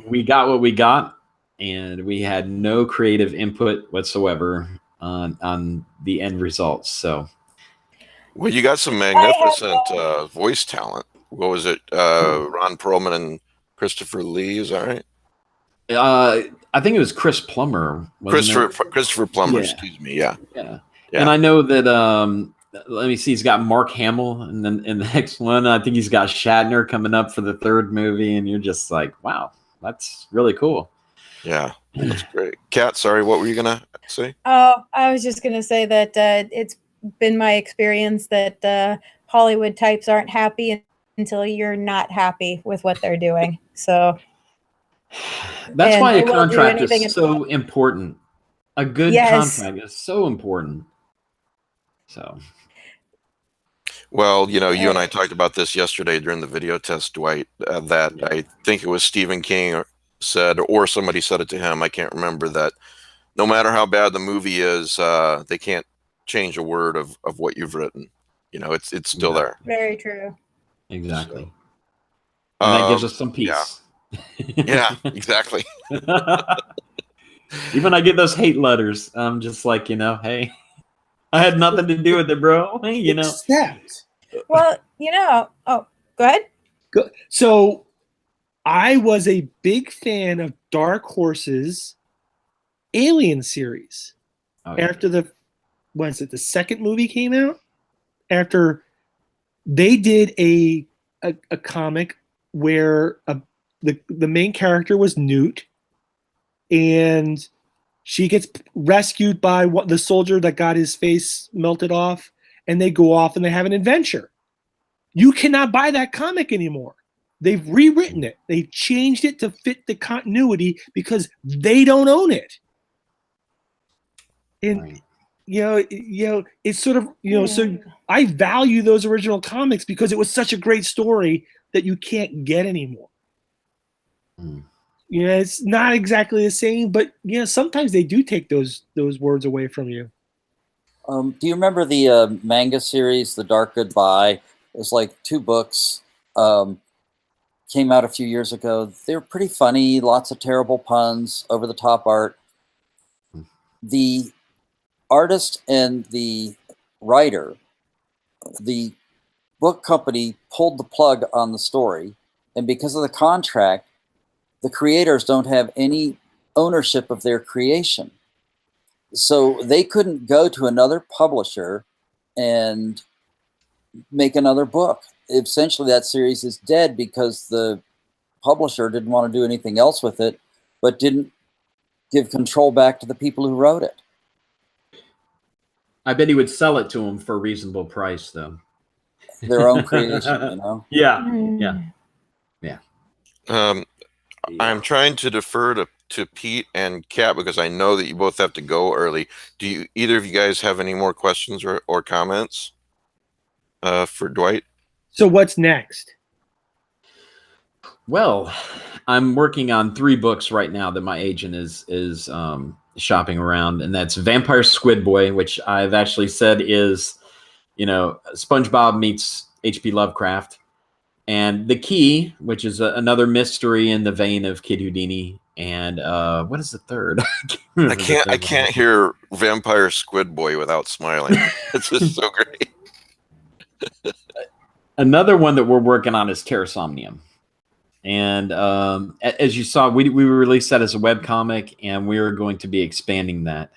we got what we got, and we had no creative input whatsoever on the end results. So, Well, you got some magnificent voice talent. What was it? Ron Perlman and Christopher Lee, is that right? I think it was Chris Plummer. Christopher Plummer, Yeah. excuse me. Yeah. Yeah. Yeah. And I know that let me see, he's got Mark Hamill, and then in the next one, I think he's got Shatner coming up for the 3rd movie, and you're just like, wow, that's really cool. Yeah, that's great. Kat, sorry, what were you gonna say? Oh, I was just going to say that it's been my experience that Hollywood types aren't happy until you're not happy with what they're doing. So that's and why they a will do contract anything is so important. A good Yes. contract is so important. So, Well, you know, you and I talked about this yesterday during the video test, Dwight, that I think it was Stephen King said, or somebody said it to him, I can't remember, that no matter how bad the movie is, they can't change a word of what you've written. You know, it's still there. very true. exactly. So, And that gives us some peace. Yeah, exactly. Even I get those hate letters, I'm just like, you know, hey, I had nothing to do with it, bro. You know. Except, Well, you know, oh, go ahead. so I was a big fan of Dark Horse's Alien series. Oh, yeah. After the 2nd movie came out, after they did a comic where the main character was Newt, and she gets rescued by the soldier that got his face melted off, and they go off and they have an adventure. You cannot buy that comic anymore. They've rewritten it. They've changed it to fit the continuity because they don't own it. And Right. you know, it's sort of, you know, so I value those original comics because it was such a great story that you can't get anymore. Mm. You know, it's not exactly the same, but you know, sometimes they do take those words away from you. Do you remember the manga series, The Dark Goodbye? It was like 2 books. Came out a few years ago. They were pretty funny, lots of terrible puns, over-the-top art. The artist and the writer, the book company pulled the plug on the story, and because of the contract, the creators don't have any ownership of their creation. So they couldn't go to another publisher and make another book. Essentially, that series is dead because the publisher didn't want to do anything else with it, but didn't give control back to the people who wrote it. I bet he would sell it to him for a reasonable price, though. their own creation, you know. Yeah. Mm. I'm trying to defer to Pete and Kat because I know that you both have to go early. Do either of you guys have any more questions or comments for Dwight? So what's next? Well, I'm working on 3 books right now that my agent is shopping around, and that's Vampire Squid Boy, which I've actually said is, SpongeBob meets H.P. Lovecraft, and The Key, which is another mystery in the vein of Kid Houdini, and what is the third? I can't hear Vampire Squid Boy without smiling. It's just so great. Another one that we're working on is Terra Somnium. And as you saw, we released that as a webcomic, and we are going to be expanding that.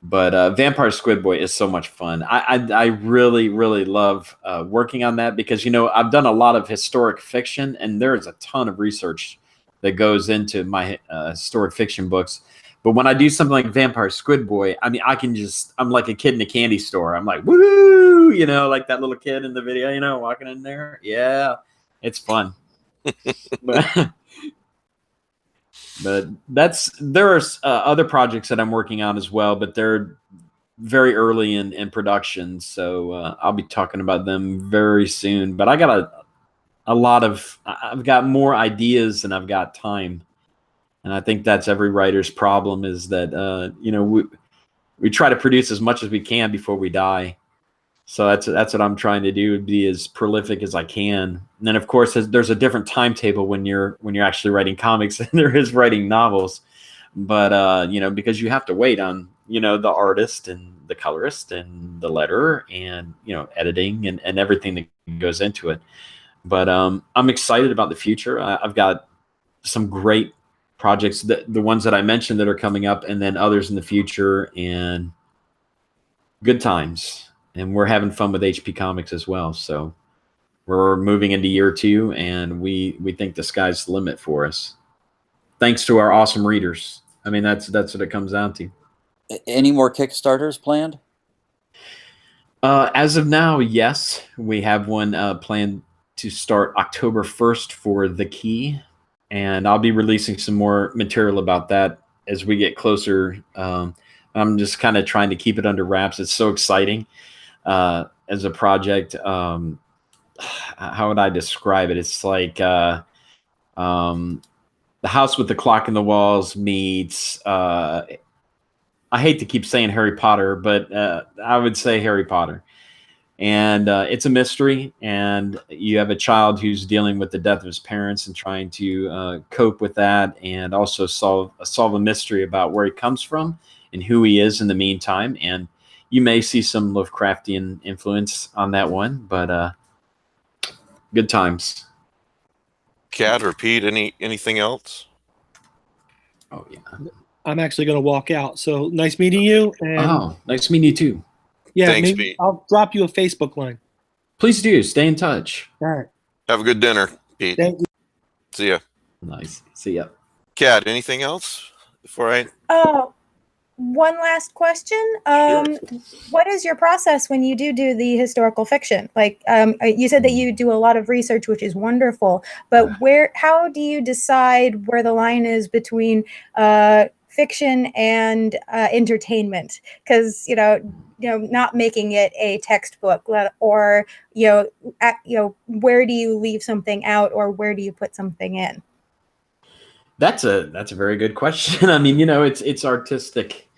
But Vampire Squid Boy is so much fun. I really, really love working on that because, I've done a lot of historic fiction, and there is a ton of research that goes into my historic fiction books. But when I do something like Vampire Squid Boy, I mean, I'm like a kid in a candy store. I'm like, woo, like that little kid in the video, walking in there. Yeah, it's fun. but there are other projects that I'm working on as well, but they're very early in production, so I'll be talking about them very soon. But I got I've got more ideas than I've got time, and I think that's every writer's problem is that we try to produce as much as we can before we die. So that's what I'm trying to do, be as prolific as I can. And then, of course, there's a different timetable when you're actually writing comics than there is writing novels. But because you have to wait on the artist and the colorist and the letterer and editing and everything that goes into it. But I'm excited about the future. I've got some great projects, the ones that I mentioned that are coming up, and then others in the future, and good times. And we're having fun with HP Comics as well. So we're moving into year 2, and we think the sky's the limit for us. Thanks to our awesome readers. I mean, that's what it comes down to. Any more Kickstarters planned? As of now, yes. We have one planned to start October 1st for The Key. And I'll be releasing some more material about that as we get closer. I'm just kind of trying to keep it under wraps. It's so exciting. As a project, how would I describe it? It's like The House with the Clock in the Walls meets I hate to keep saying Harry Potter, but I would say Harry Potter. And it's a mystery, and you have a child who's dealing with the death of his parents and trying to cope with that, and also solve a mystery about where he comes from and who he is in the meantime. And you may see some Lovecraftian influence on that one, but good times. Kat or Pete, anything else? Oh yeah. I'm actually going to walk out. So nice meeting you. And nice meeting you too. yeah, Thanks, maybe Pete. I'll drop you a Facebook line. Please do. Stay in touch. All right. Have a good dinner, Pete. Thank you. See ya. Nice. See ya. Kat, anything else before I? One last question. Sure. What is your process when you do the historical fiction? Like you said that you do a lot of research, which is wonderful, but how do you decide where the line is between fiction and entertainment? Because not making it a textbook, or where do you leave something out, or where do you put something in? That's a very good question. I mean, it's artistic,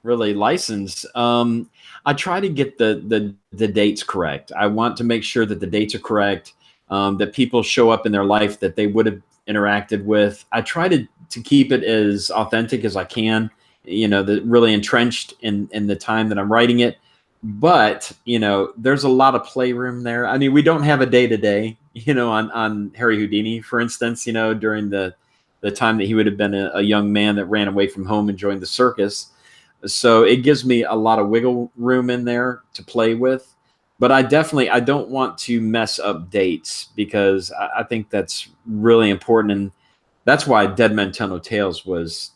really license. I try to get the dates correct. I want to make sure that the dates are correct, that people show up in their life that they would have interacted with. I try to keep it as authentic as I can, really entrenched in the time that I'm writing it. But, there's a lot of playroom there. I mean, we don't have a day-to-day, on Harry Houdini, for instance, during the time that he would have been a young man that ran away from home and joined the circus. So it gives me a lot of wiggle room in there to play with. But I don't want to mess up dates, because I think that's really important. And that's why Dead Men Tell No Tales was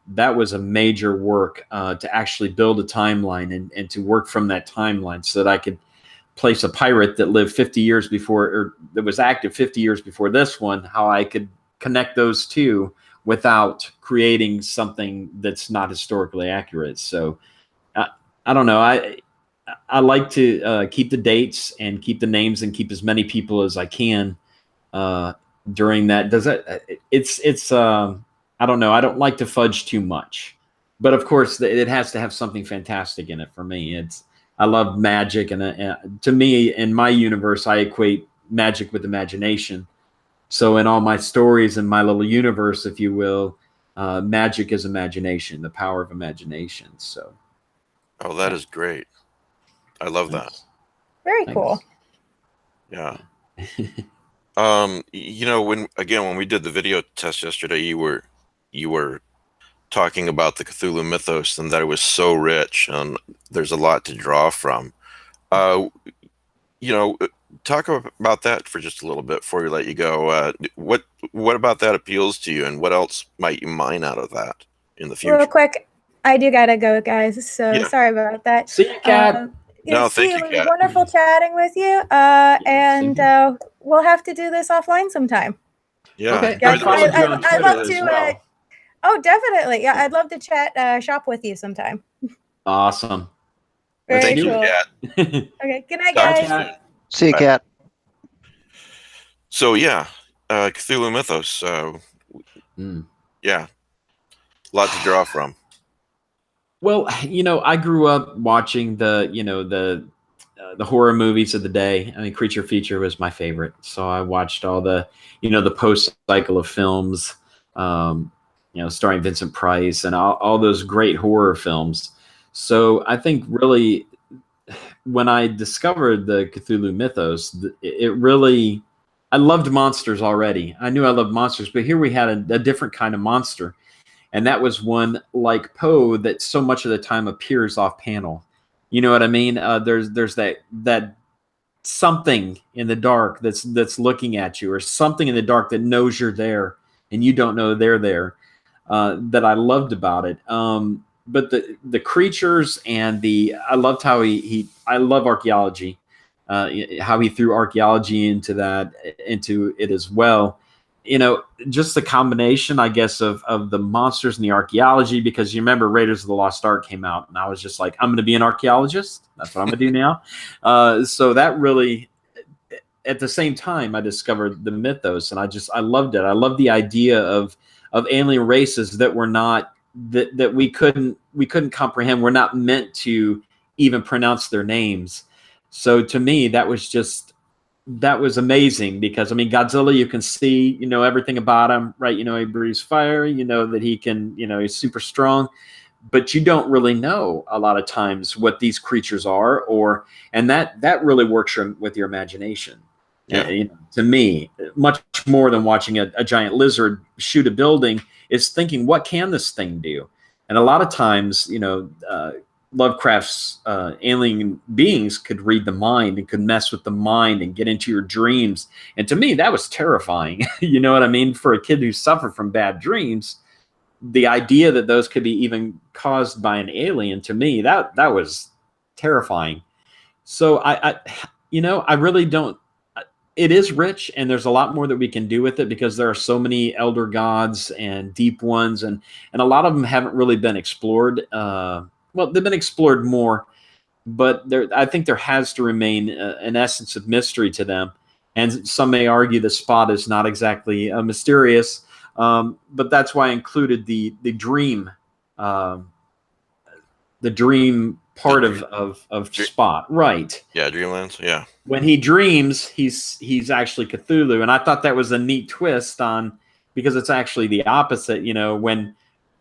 that was a major work to actually build a timeline and to work from that timeline so that I could place a pirate that lived 50 years before, or that was active 50 years before this one, how I could connect those two without creating something that's not historically accurate. So I don't know. I like to keep the dates and keep the names and keep as many people as I can during that. It's I don't know. I don't like to fudge too much, but of course it has to have something fantastic in it for me. I love magic, and to me, in my universe, I equate magic with imagination. So in all my stories, in my little universe, if you will, magic is imagination, the power of imagination. So. Oh, that is great. I love that. Very cool. Yeah. You know, when we did the video test yesterday, you were talking about the Cthulhu mythos and that it was so rich and there's a lot to draw from. You know, talk about that for just a little bit before we let you go. What about that appeals to you, and what else might you mine out of that in the future? Real quick, I do gotta go, guys. So sorry about that. See you, Kat. No, see, thank you, it was Kat. wonderful chatting with you. And we'll have to do this offline sometime. Yeah. Okay. Guys, I'd love to. Oh, definitely. Yeah, I'd love to chat shop with you sometime. Awesome. Very Thank cool. you, Kat. Okay. Good night, Talk to guys. you soon. See you, Bye. Kat. So yeah, Cthulhu mythos. Yeah, a lot to draw from. Well, you know, I grew up watching the horror movies of the day. I mean, Creature Feature was my favorite, so I watched all the the post cycle of films, starring Vincent Price and all those great horror films. So I think really, when I discovered the Cthulhu mythos, I loved monsters already. I knew I loved monsters, but here we had a different kind of monster. And that was one like Poe that so much of the time appears off panel. You know what I mean? There's that something in the dark that's looking at you, or something in the dark that knows you're there and you don't know they're there. That I loved about it. But the creatures and I loved how I love archaeology. How he threw archaeology into it as well. Just the combination, I guess, of the monsters and the archaeology, because you remember Raiders of the Lost Ark came out, and I was just like, I'm going to be an archaeologist. That's what I'm going to do now. So that really, at the same time, I discovered the mythos, and I loved it. I loved the idea of alien races that were not that we couldn't comprehend. We're not meant to even pronounce their names. So to me, that was amazing, because I mean, Godzilla, you can see, everything about him, right? He breathes fire, that he can, he's super strong, but you don't really know a lot of times what these creatures are, and that really works with your imagination. Yeah. To me, much more than watching a giant lizard shoot a building is thinking, what can this thing do? And a lot of times, Lovecraft's alien beings could read the mind and could mess with the mind and get into your dreams. And to me, that was terrifying. You know what I mean? For a kid who suffered from bad dreams, the idea that those could be even caused by an alien, to me, that was terrifying. So I really don't. It is rich, and there's a lot more that we can do with it, because there are so many elder gods and deep ones, and a lot of them haven't really been explored. Well, they've been explored more, but I think there has to remain an essence of mystery to them. And some may argue the spot is not exactly mysterious, but that's why I included the dream part of Spot, right? Yeah, Dreamlands. Yeah. When he dreams, he's actually Cthulhu, and I thought that was a neat twist because it's actually the opposite.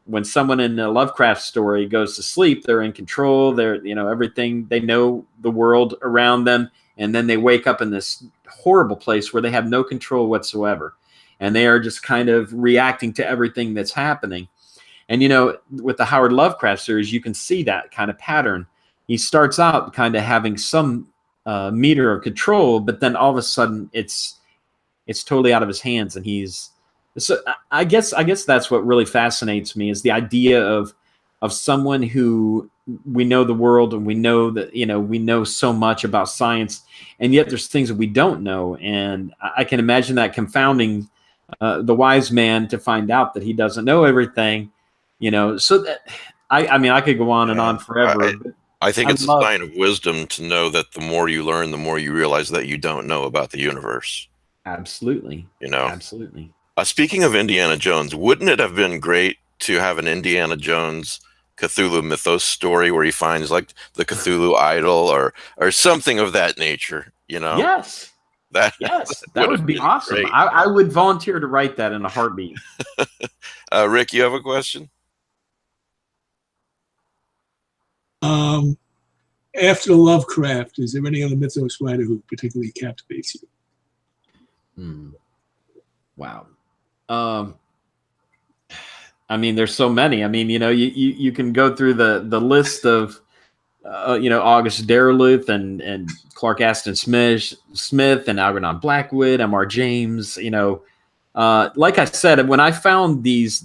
When someone in a Lovecraft story goes to sleep, they're in control. They're, everything, they know the world around them. And then they wake up in this horrible place where they have no control whatsoever. And they are just kind of reacting to everything that's happening. And, with the Howard Lovecraft series, you can see that kind of pattern. He starts out kind of having some meter of control, but then all of a sudden it's totally out of his hands, and so I guess that's what really fascinates me, is the idea of of someone who we know the world and we know that, we know so much about science, and yet there's things that we don't know. And I can imagine that confounding the wise man to find out that he doesn't know everything, so that I mean, I could go on and on forever. I think it's a love, sign of wisdom to know that the more you learn, the more you realize that you don't know about the universe. absolutely. Absolutely. Speaking of Indiana Jones, wouldn't it have been great to have an Indiana Jones Cthulhu mythos story where he finds like the Cthulhu idol or something of that nature? Yes. That would be awesome. I would volunteer to write that in a heartbeat. Rick, you have a question? After Lovecraft, is there any other mythos writer who particularly captivates you? Wow. I mean, there's so many. I mean, you can go through the list of, August Derleth and Clark Aston Smith and Algernon Blackwood, M.R. James. Like I said, when I found these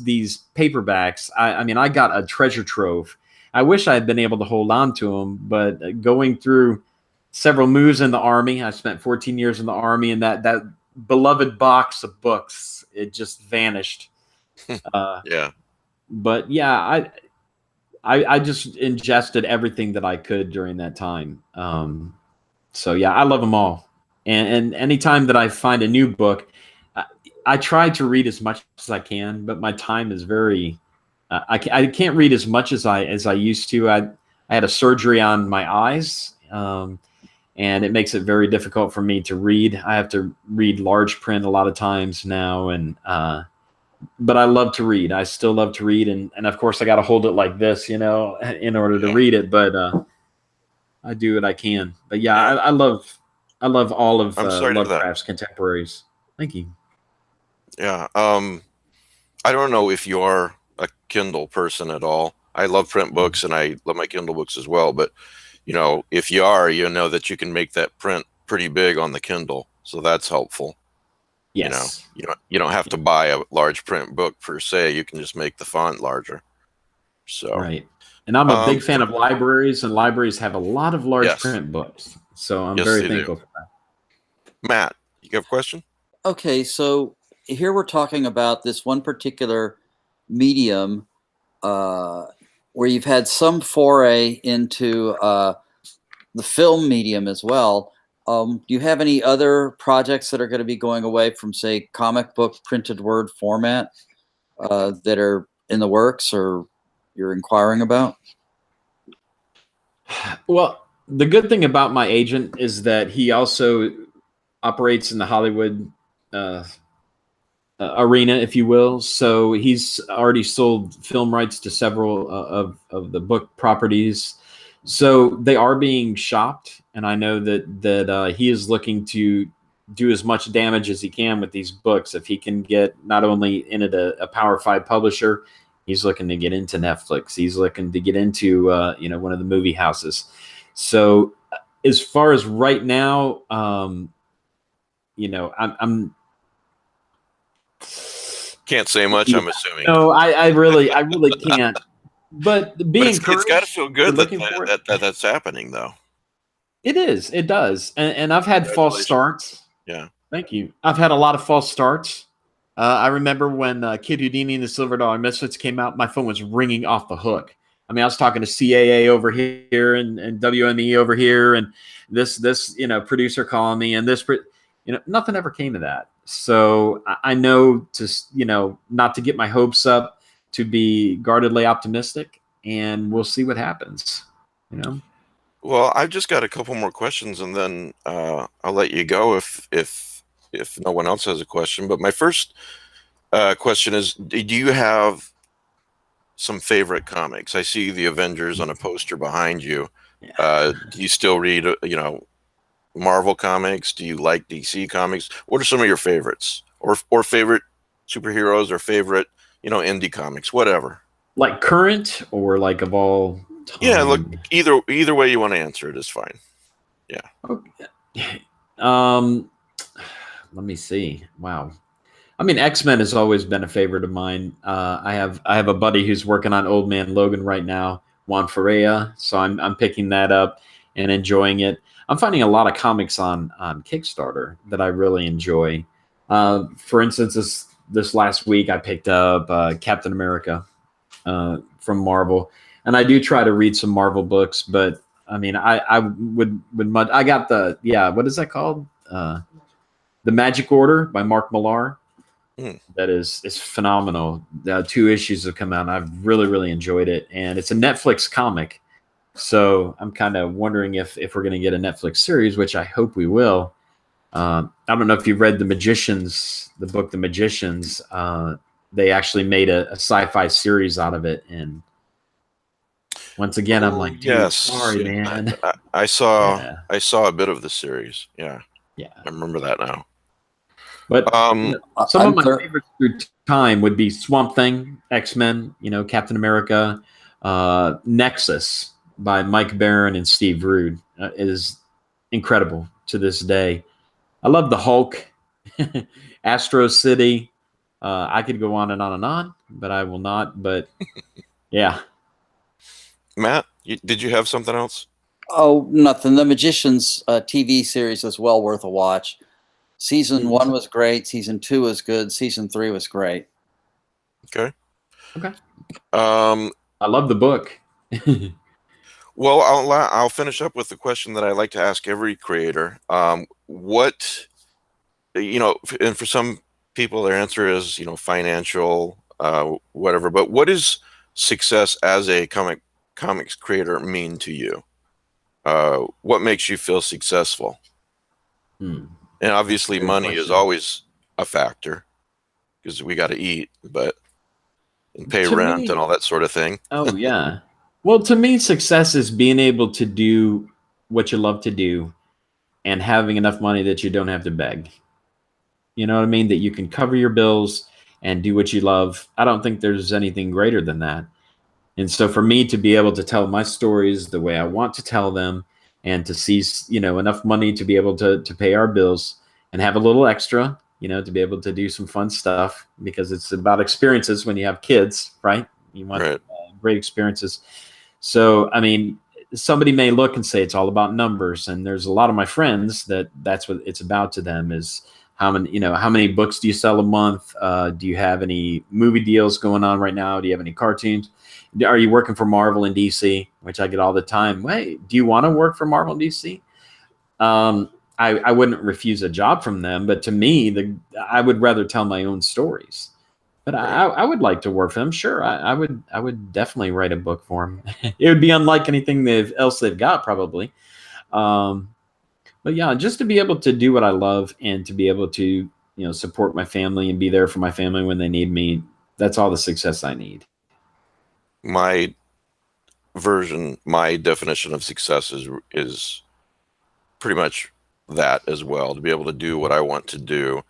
paperbacks, I mean, I got a treasure trove. I wish I had been able to hold on to them, but going through several moves in the Army, I spent 14 years in the Army, and that beloved box of books, it just vanished. Yeah. But yeah, I just ingested everything that I could during that time. So yeah, I love them all. And anytime that I find a new book, I try to read as much as I can, but my time is very. I can't read as much as I used to. I had a surgery on my eyes, and it makes it very difficult for me to read. I have to read large print a lot of times now, and but I love to read. I still love to read, and of course I got to hold it like this, in order to read it. But I do what I can. But yeah, I love all of Lovecraft's contemporaries. Thank you. Yeah. I don't know if you are a Kindle person at all. I love print books and I love my Kindle books as well. But, if you are, that you can make that print pretty big on the Kindle. So that's helpful. Yes. You don't have to buy a large print book per se. You can just make the font larger. So right. And I'm a big fan of libraries, and libraries have a lot of large print books. So I'm very thankful for that. Matt, you have a question? Okay, so here we're talking about this one particular medium where you've had some foray into the film medium as well. Do you have any other projects that are going to be going away from, say, comic book printed word format that are in the works or you're inquiring about? Well, the good thing about my agent is that he also operates in the Hollywood arena, if you will. So he's already sold film rights to several of the book properties. So they are being shopped, and I know that he is looking to do as much damage as he can with these books. If he can get not only into a Power 5 publisher, he's looking to get into Netflix. He's looking to get into one of the movie houses. So as far as right now, I'm can't say much. I'm assuming. No, I really can't. But it's got to feel good that's happening, though. It is. It does. And I've had false starts. Yeah. Thank you. I've had a lot of false starts. I remember when Kid Houdini and the Silver Dollar Misfits came out, my phone was ringing off the hook. I mean, I was talking to CAA over here and WME over here, and this producer calling me, and nothing ever came of that. So I know not to get my hopes up, to be guardedly optimistic, and we'll see what happens. Well, I've just got a couple more questions, and then I'll let you go if no one else has a question. But my first question is: do you have some favorite comics? I see the Avengers on a poster behind you. Do you still read, Marvel comics? Do you like DC comics? What are some of your favorites, or favorite superheroes, or favorite, indie comics, whatever? Like current or like of all time? Yeah, look, either way you want to answer it is fine. Yeah. Okay. Let me see. Wow. I mean, X-Men has always been a favorite of mine. I have a buddy who's working on Old Man Logan right now, Juan Ferreira. So I'm picking that up and enjoying it. I'm finding a lot of comics on Kickstarter that I really enjoy. For instance, this last week I picked up Captain America from Marvel, and I do try to read some Marvel books. But I mean, I got what is that called? The Magic Order by Mark Millar. That is phenomenal. 2 issues have come out, and I've really enjoyed it. And it's a Netflix comic, so I'm kind of wondering if we're going to get a Netflix series, which I hope we will. I don't know if you've read the book The Magicians. They actually made a sci-fi series out of it, and once again, I'm like, dude, yes, sorry, man. I saw a bit of the series. Yeah, yeah, I remember that now. But some of my favorites through time would be Swamp Thing, X-Men, Captain America, Nexus by Mike Baron and Steve Rude is incredible to this day. I love the Hulk, Astro City. I could go on and on and on, but I will not. But yeah. Matt, did you have something else? Oh, nothing. The Magicians TV series is well worth a watch. Season 1 was great. Season 2 was good. Season 3 was great. Okay. I love the book. Well, I'll finish up with the question that I like to ask every creator. What, and for some people, their answer is, financial, whatever. But what is success as a comics creator mean to you? What makes you feel successful? And obviously money is always a factor because we got to eat, and pay rent and all that sort of thing. Oh, yeah. Well, to me, success is being able to do what you love to do and having enough money that you don't have to beg. You know what I mean? That you can cover your bills and do what you love. I don't think there's anything greater than that. And so for me to be able to tell my stories the way I want to tell them, and to see, enough money to be able to pay our bills and have a little extra, to be able to do some fun stuff, because it's about experiences when you have kids, right? You want great experiences. So, I mean, somebody may look and say it's all about numbers. And there's a lot of my friends that's what it's about to them is how many books do you sell a month? Do you have any movie deals going on right now? Do you have any cartoons? Are you working for Marvel and DC, which I get all the time? Wait, do you want to work for Marvel and DC? I wouldn't refuse a job from them, but to me, I would rather tell my own stories. But I would like to work for them. Sure, I would definitely write a book for them. It would be unlike anything else they've got, probably. But yeah, just to be able to do what I love and to be able to support my family and be there for my family when they need me. That's all the success I need. My definition of success is pretty much that as well. To be able to do what I want to do,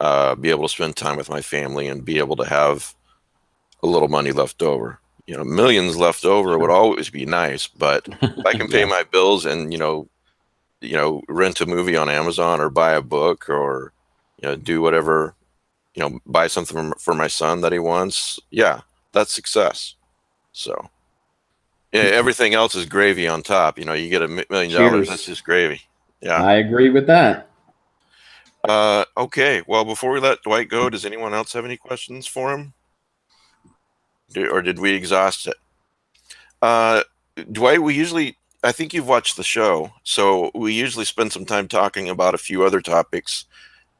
be able to spend time with my family, and be able to have a little money left over. Millions left over would always be nice, but if I can pay my bills and rent a movie on Amazon or buy a book or do whatever, buy something for my son that he wants, that's success. So everything else is gravy on top. You get $1 million, that's just gravy. Yeah, I agree with that. Okay, well, before we let Dwight go, does anyone else have any questions for him? Or did we exhaust it? Dwight, I think you've watched the show, so we usually spend some time talking about a few other topics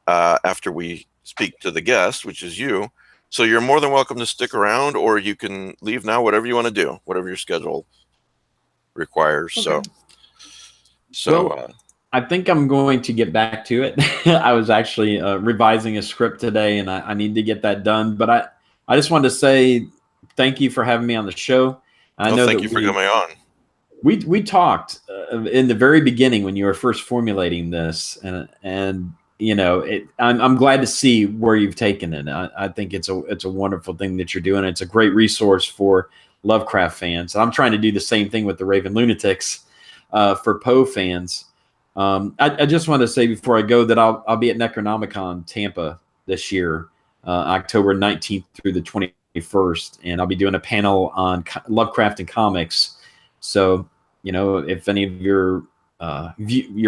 after we speak to the guest, which is you. So you're more than welcome to stick around, or you can leave now, whatever you want to do, whatever your schedule requires. Okay. So I think I'm going to get back to it. I was actually revising a script today, and I need to get that done. But I just wanted to say thank you for having me on the show. Thank you for coming on. We talked in the very beginning when you were first formulating this, and I'm glad to see where you've taken it. I think it's a wonderful thing that you're doing. It's a great resource for Lovecraft fans. I'm trying to do the same thing with the Raven Lunatics for Poe fans. I just want to say before I go that I'll be at Necronomicon Tampa this year, October 19th through the 21st, and I'll be doing a panel on Lovecraft and comics. So, if any of your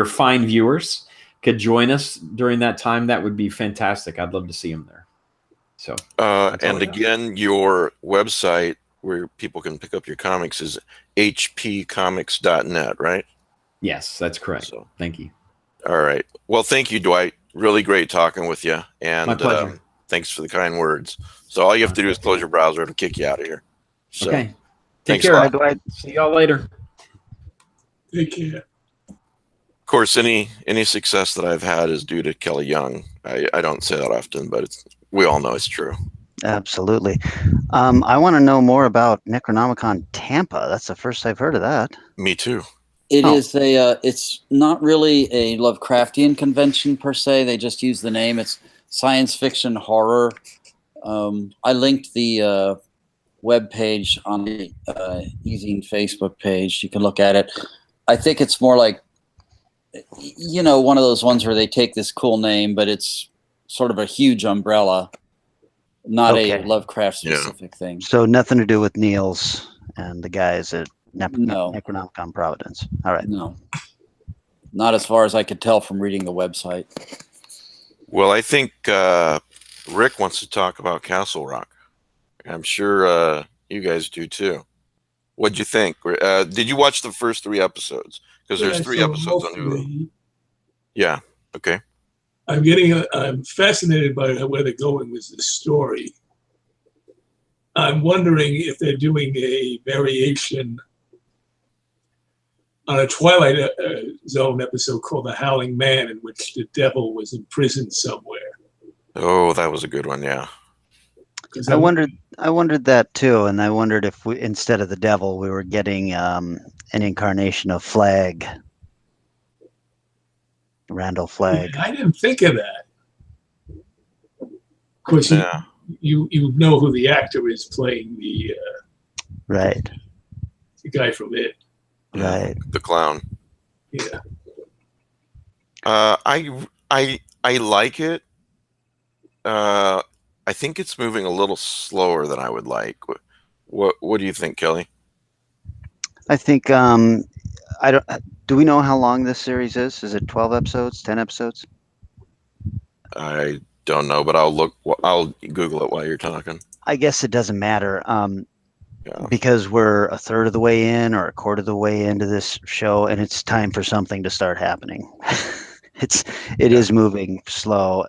fine viewers could join us during that time, that would be fantastic. I'd love to see them there. So, and again, your website where people can pick up your comics is hpcomics.net, right? Yes, that's correct. So, thank you. All right. Well, thank you, Dwight. Really great talking with you. And my pleasure. Thanks for the kind words. So all you have to do is close your browser to kick you out of here. So, okay. Take thanks a care. lot. Dwight. See y'all later. Take care. Of course, any success that I've had is due to Kelly Young. I don't say that often, but we all know it's true. Absolutely. I want to know more about Necronomicon Tampa. That's the first I've heard of that. Me too. It is it's not really a Lovecraftian convention per se. They just use the name. It's science fiction horror. I linked the web page on the eZine Facebook page. You can look at it. I think it's more like, one of those ones where they take this cool name, but it's sort of a huge umbrella, not a Lovecraft specific thing. So nothing to do with Niels and the guys at No. Necronomicon Providence. All right. No, not as far as I could tell from reading the website. Well, I think Rick wants to talk about Castle Rock. I'm sure you guys do too. What'd you think? Did you watch the first 3 episodes? Because there's 3 episodes on Hulu. Yeah. Okay. I'm fascinated by where they're going with this story. I'm wondering if they're doing a variation on a Twilight Zone episode called The Howling Man, in which the devil was imprisoned somewhere. Oh, that was a good one. Yeah. I wondered that too, and I wondered if we, instead of the devil, we were getting an incarnation of Flag, Randall Flagg. Yeah, I didn't think of that. Of course, you know who the actor is playing the Right. The guy from It. Right. The clown. Yeah. I like it. I think it's moving a little slower than I would like. What do you think, Kelly? I think I don't. Do we know how long this series is? Is it 12 episodes, 10 episodes? I don't know, but I'll Google it while you're talking. I guess it doesn't matter. Because we're a third of the way in or a quarter of the way into this show, and it's time for something to start happening. It is moving slow.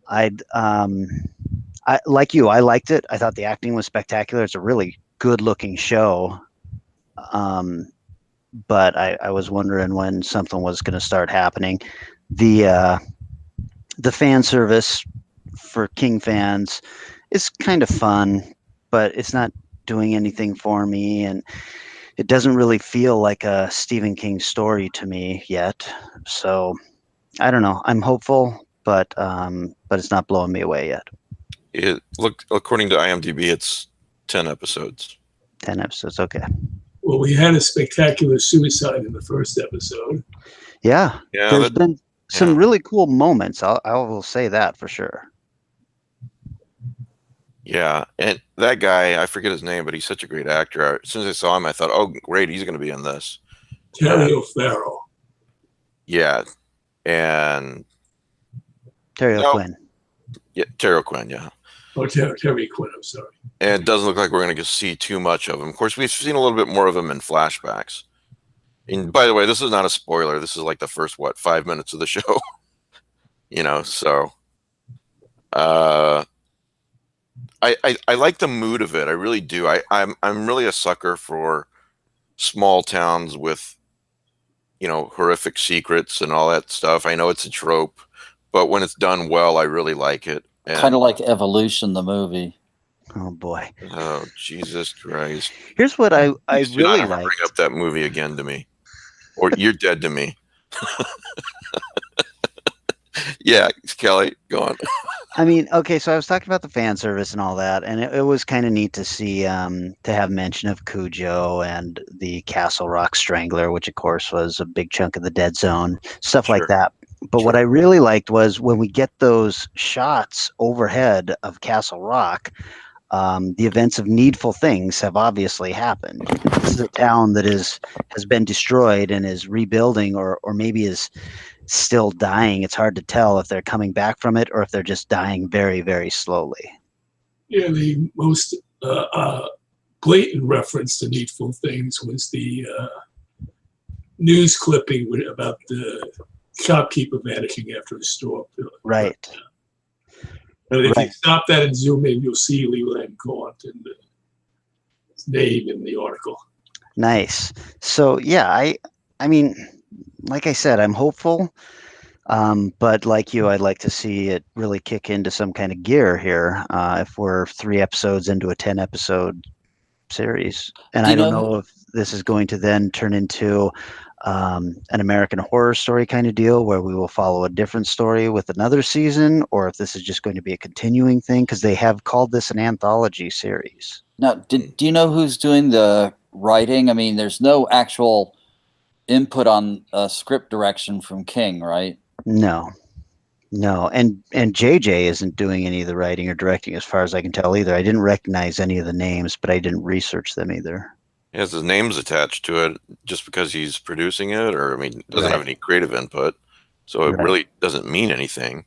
I like you. I liked it. I thought the acting was spectacular. It's a really good-looking show. But I was wondering when something was going to start happening. The fan service for King fans is kind of fun, but it's not doing anything for me, and it doesn't really feel like a Stephen King story to me yet. So I don't know. I'm hopeful, but it's not blowing me away yet. According to IMDb, it's 10 episodes. 10 episodes, okay. Well, we had a spectacular suicide in the first episode. Yeah. There's been some really cool moments. I will say that for sure. Yeah, and that guy, I forget his name, but he's such a great actor. As soon as I saw him, I thought, oh, great, he's going to be in this. Terry O'Farrell. Yeah, and... Terry O'Quinn. Yeah, Terry O'Quinn, yeah. Oh, Terry Quinn, I'm sorry. And it doesn't look like we're going to see too much of him. Of course, we've seen a little bit more of him in flashbacks. And by the way, this is not a spoiler. This is like the first, 5 minutes of the show? So... I like the mood of it. I really do. I'm really a sucker for small towns with, horrific secrets and all that stuff. I know it's a trope, but when it's done well, I really like it. Kind of like Evolution, the movie. Oh boy. Oh Jesus Christ! Here's what I really like. Bring up that movie again to me, or you're dead to me. Yeah, Kelly, go on. I mean, okay, so I was talking about the fan service and all that, and it was kind of neat to see, to have mention of Cujo and the Castle Rock Strangler, which of course was a big chunk of the Dead Zone, stuff like that. But what I really liked was when we get those shots overhead of Castle Rock, the events of needful things have obviously happened. This is a town that has been destroyed and is rebuilding, or maybe is still dying. It's hard to tell if they're coming back from it or if they're just dying very, very slowly. Yeah, the most blatant reference to needful things was the news clipping about the shopkeeper vanishing after a storm. Right. But if you Right. stop that and zoom in, you'll see Leland Gaunt and his name in the article. Nice. So yeah, I mean, like I said, I'm hopeful. But like you, I'd like to see it really kick into some kind of gear here. If we're 3 episodes into a 10 episode series, and I don't know if this is going to then turn into an American Horror Story kind of deal where we will follow a different story with another season, or if this is just going to be a continuing thing, because they have called this an anthology series. Now, do you know who's doing the writing? I mean, there's no actual input on script direction from King, right? No, and JJ isn't doing any of the writing or directing, as far as I can tell either. I didn't recognize any of the names, but I didn't research them either. He has his names attached to it just because he's producing it, or I mean, doesn't have any creative input, so it really doesn't mean anything.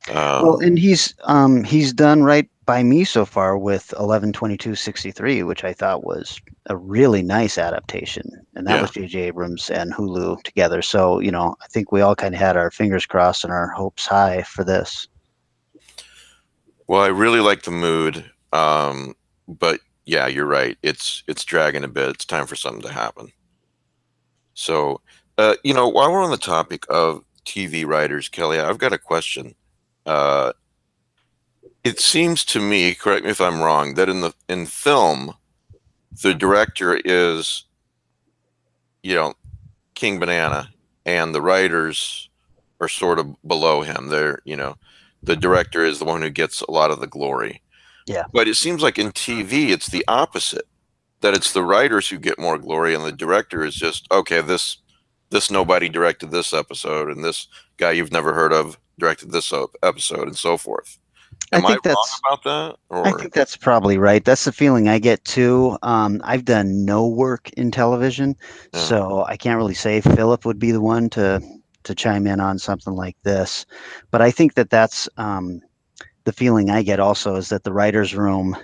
Well, and he's done right by me so far with 11/22/63, which I thought was a really nice adaptation, and that was J.J. Abrams and Hulu together. So I think we all kind of had our fingers crossed and our hopes high for this. Well, I really like the mood, but yeah, you're right. It's dragging a bit. It's time for something to happen. So, while we're on the topic of TV writers, Kelly, I've got a question. It seems to me, correct me if I'm wrong, that in film, the director is, King Banana, and the writers are sort of below him. They're, the director is the one who gets a lot of the glory. Yeah. But it seems like in TV, it's the opposite, that it's the writers who get more glory, and the director is just, okay, this nobody directed this episode, and this guy you've never heard of directed this episode, and so forth. Am I wrong about that? Or? I think that's probably right. That's the feeling I get too. I've done no work in television, so I can't really say. Philip would be the one to chime in on something like this. But I think that's the feeling I get also, is that the writer's room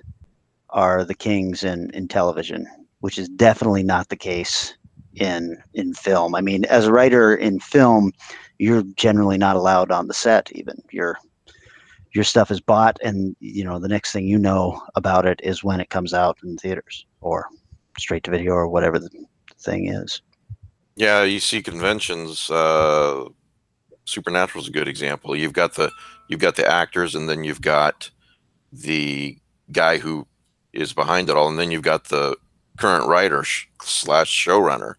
are the kings in television, which is definitely not the case in film. I mean, as a writer in film, you're generally not allowed on the set even. Your stuff is bought, and the next thing you know about it is when it comes out in theaters or straight to video or whatever the thing is. Yeah, you see conventions. Supernatural is a good example. You've got the actors, and then you've got the guy who is behind it all, and then you've got the current writer / showrunner.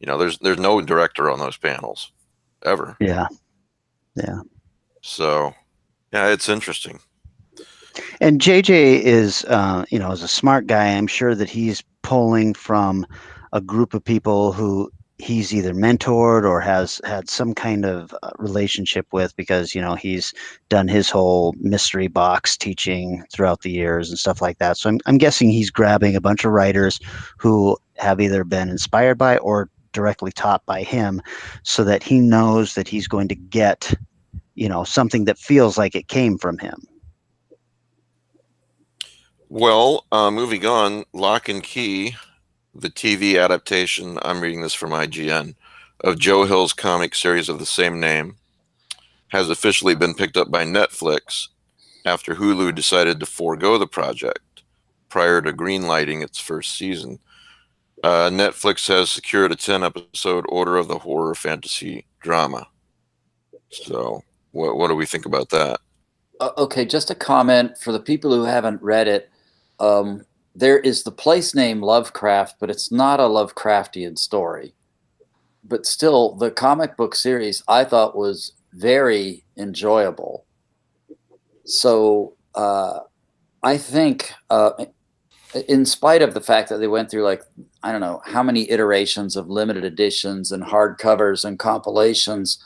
There's no director on those panels ever. Yeah. So. Yeah, it's interesting. And JJ is, is a smart guy. I'm sure that he's pulling from a group of people who he's either mentored or has had some kind of relationship with, because, he's done his whole mystery box teaching throughout the years and stuff like that. So I'm guessing he's grabbing a bunch of writers who have either been inspired by or directly taught by him, so that he knows that he's going to get something that feels like it came from him. Well, moving on, Lock and Key, the TV adaptation, I'm reading this from IGN, of Joe Hill's comic series of the same name, has officially been picked up by Netflix after Hulu decided to forego the project prior to greenlighting its first season. Netflix has secured a 10-episode order of the horror fantasy drama. So, what do we think about that? Okay, just a comment for the people who haven't read it. There is the place name Lovecraft, but it's not a Lovecraftian story. But still, the comic book series I thought was very enjoyable. So I think, in spite of the fact that they went through, like, I don't know how many iterations of limited editions and hardcovers and compilations,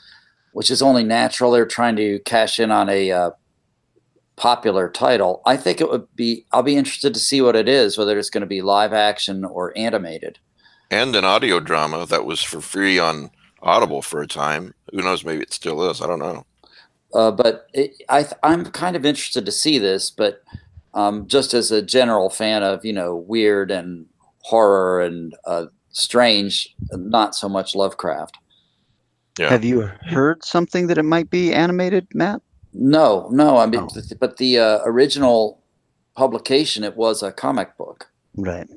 which is only natural. They're trying to cash in on a popular title. I think it would be, I'll be interested to see what it is, whether it's going to be live action or animated. And an audio drama that was for free on Audible for a time. Who knows? Maybe it still is. I don't know. But I'm kind of interested to see this, but just as a general fan of, weird and horror and strange, not so much Lovecraft. Yeah. Have you heard something that it might be animated, Matt? No. I mean, but the original publication, it was a comic book. Right.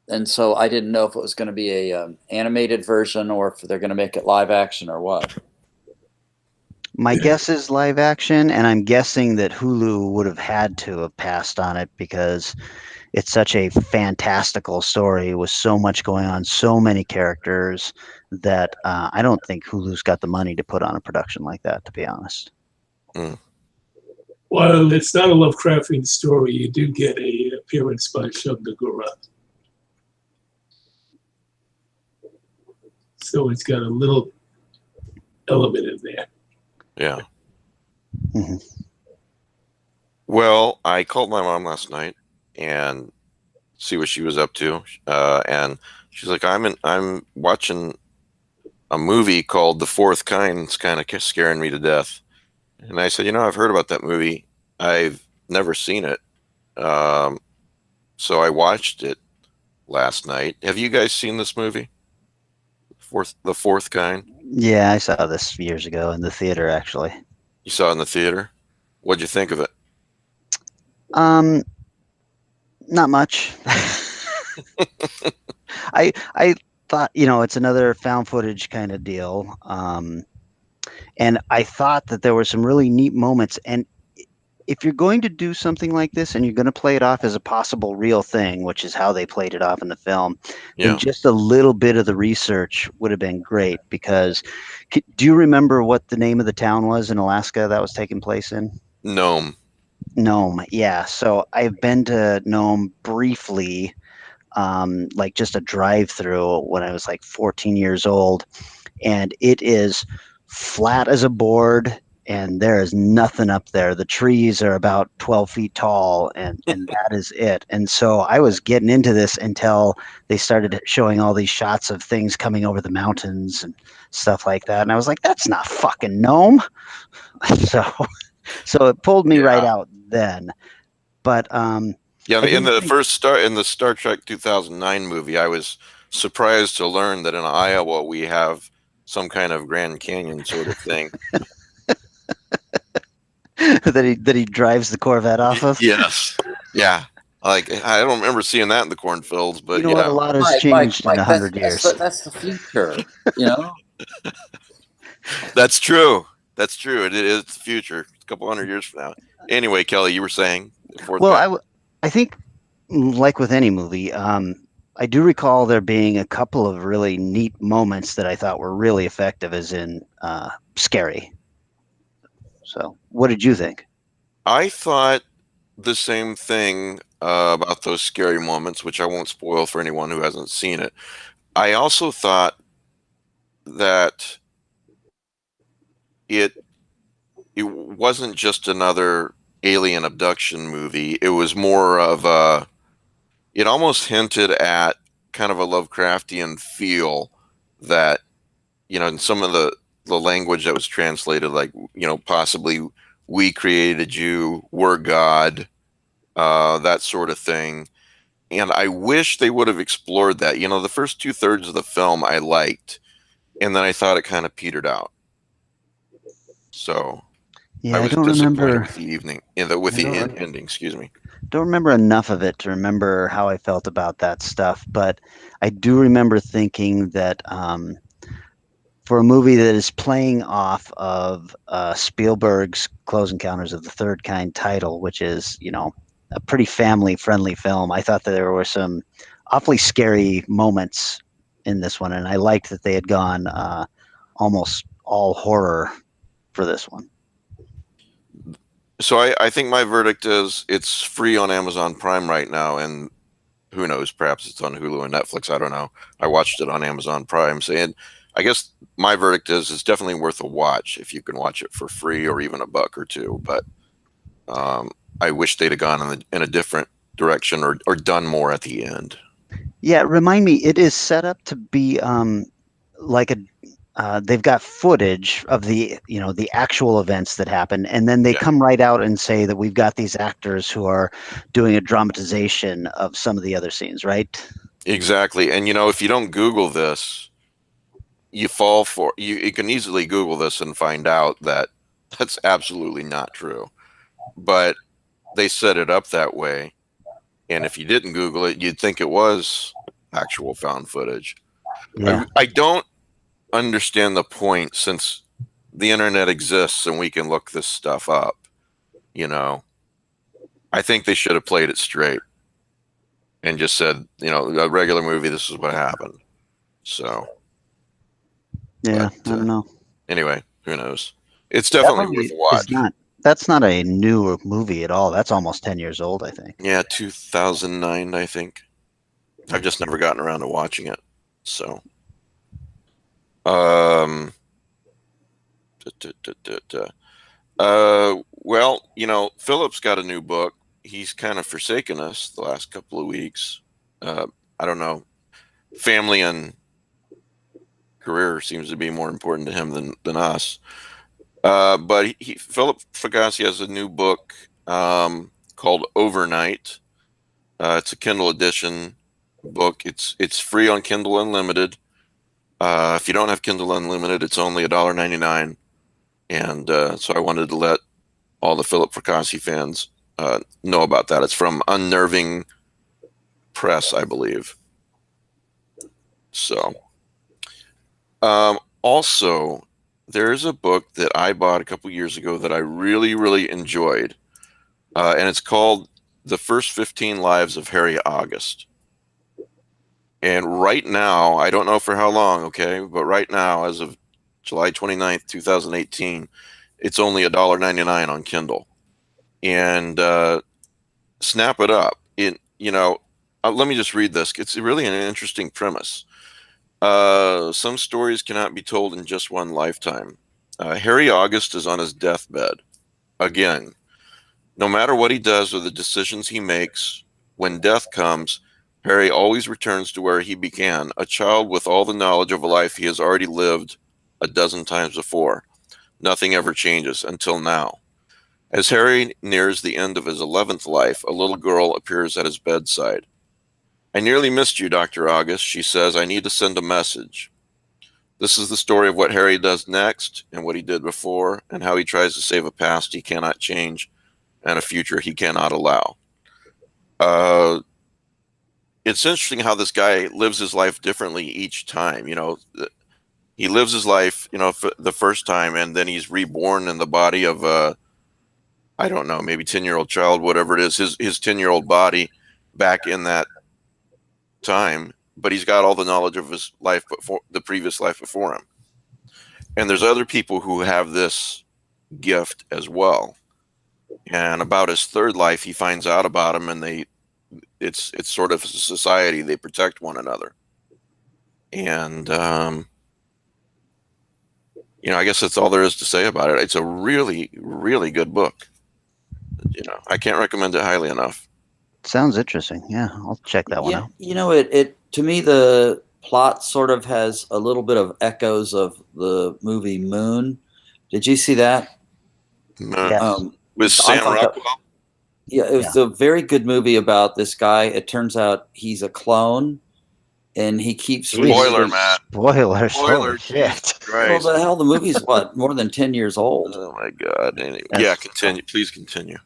And so I didn't know if it was going to be a animated version or if they're going to make it live action or what. My guess is live action, and I'm guessing that Hulu would have had to have passed on it because it's such a fantastical story with so much going on, so many characters, that I don't think Hulu's got the money to put on a production like that, to be honest. While it's not a Lovecraftian story, you do get a appearance by Shub-Niggura. So it's got a little element in there. Yeah. Mm-hmm. Well, I called my mom last night and see what she was up to, and she's like, "I'm watching a movie called The Fourth Kind. It's kind of scaring me to death." And I said, "I've heard about that movie. I've never seen it." So I watched it last night. Have you guys seen this movie? The Fourth Kind? Yeah, I saw this years ago in the theater, actually. You saw it in the theater? What'd you think of it? Not much. I thought, it's another found footage kind of deal. And I thought that there were some really neat moments. And if you're going to do something like this and you're going to play it off as a possible real thing, which is how they played it off in the film, then just a little bit of the research would have been great. Because do you remember what the name of the town was in Alaska that was taking place in? Nome. Nome, yeah. So I've been to Nome briefly, like just a drive-through when I was like 14 years old, and it is flat as a board, and there is nothing up there. The trees are about 12 feet tall, and that is it. And so I was getting into this until they started showing all these shots of things coming over the mountains and stuff like that, and I was like, that's not fucking Nome. So it pulled me right out then. But in the Star Trek 2009 movie, I was surprised to learn that in Iowa we have some kind of Grand Canyon sort of thing. that he drives the Corvette off of. Yes. Yeah. Like, I don't remember seeing that in the cornfields, but what, a lot has changed in 100 years. That's the future, That's true. That's true. It is the future. A couple hundred years from now. Anyway, Kelly, you were saying. I think, like with any movie, I do recall there being a couple of really neat moments that I thought were really effective, as in scary. So, what did you think? I thought the same thing about those scary moments, which I won't spoil for anyone who hasn't seen it. I also thought that it wasn't just another alien abduction movie. It was more of it almost hinted at kind of a Lovecraftian feel that, in some of the language that was translated, like, possibly we created you, we're God, that sort of thing. And I wish they would have explored that. The first 2/3 of the film I liked, and then I thought it kind of petered out. So yeah, I was don't disappointed remember with the evening, with the ending. Excuse me. Don't remember enough of it to remember how I felt about that stuff, but I do remember thinking that for a movie that is playing off of Spielberg's Close Encounters of the Third Kind title, which is, a pretty family-friendly film, I thought that there were some awfully scary moments in this one, and I liked that they had gone almost all horror for this one. So I think my verdict is it's free on Amazon Prime right now, and who knows, perhaps it's on Hulu and Netflix. I don't know. I watched it on Amazon Prime, I guess my verdict is it's definitely worth a watch if you can watch it for free or even $1 or $2. But I wish they'd have gone in a different direction or done more at the end. Yeah, remind me, it is set up to be like they've got footage of the the actual events that happen, and then they come right out and say that we've got these actors who are doing a dramatization of some of the other scenes, right? Exactly. And if you don't Google this, you fall for you can easily Google this and find out that that's absolutely not true. But they set it up that way. And if you didn't Google it, you'd think it was actual found footage. Yeah. I don't understand the point, since the internet exists and we can look this stuff up. I think they should have played it straight and just said, a regular movie, this is what happened. So, Yeah, but, I don't know. Anyway, who knows? It's definitely worth a watch. That's not a new movie at all. That's almost 10 years old, I think. Yeah, 2009, I think. I've just never gotten around to watching it. So, well, Philip's got a new book. He's kind of forsaken us the last couple of weeks. I don't know. Family and career seems to be more important to him than us. But Philip Fogassi has a new book called Overnight. It's a Kindle edition book. It's free on Kindle Unlimited. If you don't have Kindle Unlimited, it's only $1.99. And so I wanted to let all the Philip Fogassi fans know about that. It's from Unnerving Press, I believe. So, also, there's a book that I bought a couple years ago that I really, really enjoyed, and it's called The First 15 Lives of Harry August. And right now, I don't know for how long, okay, but right now, as of July 29th, 2018, it's only $1.99 on Kindle. And snap it up. Let me just read this. It's really an interesting premise. Some stories cannot be told in just one lifetime. Harry August is on his deathbed. Again, no matter what he does or the decisions he makes, when death comes, Harry always returns to where he began, a child with all the knowledge of a life he has already lived a dozen times before. Nothing ever changes until now. As Harry nears the end of his 11th life, a little girl appears at his bedside. "I nearly missed you, Dr. August," she says. "I need to send a message." This is the story of what Harry does next and what he did before, and how he tries to save a past he cannot change and a future he cannot allow. It's interesting how this guy lives his life differently each time. He lives his life, for the first time, and then he's reborn in the body of I don't know, maybe 10-year-old child, whatever it is, his 10-year-old body back in that time, but he's got all the knowledge of his life before, the previous life before him. And there's other people who have this gift as well. And about his third life, he finds out about him, and it's sort of a society. They protect one another. And I guess that's all there is to say about it. It's a really, really good book. I can't recommend it highly enough. Sounds interesting. Yeah, I'll check that one out. It to me, the plot sort of has a little bit of echoes of the movie Moon. Did you see that? Yes. With Sam Rockwell? It was a very good movie about this guy. It turns out he's a clone, and he keeps Spoiler, Matt. Spoilers. Spoiler, shit. Christ. Well, the hell, the movie's what, more than 10 years old. Oh my God. Anyway, continue. Please continue.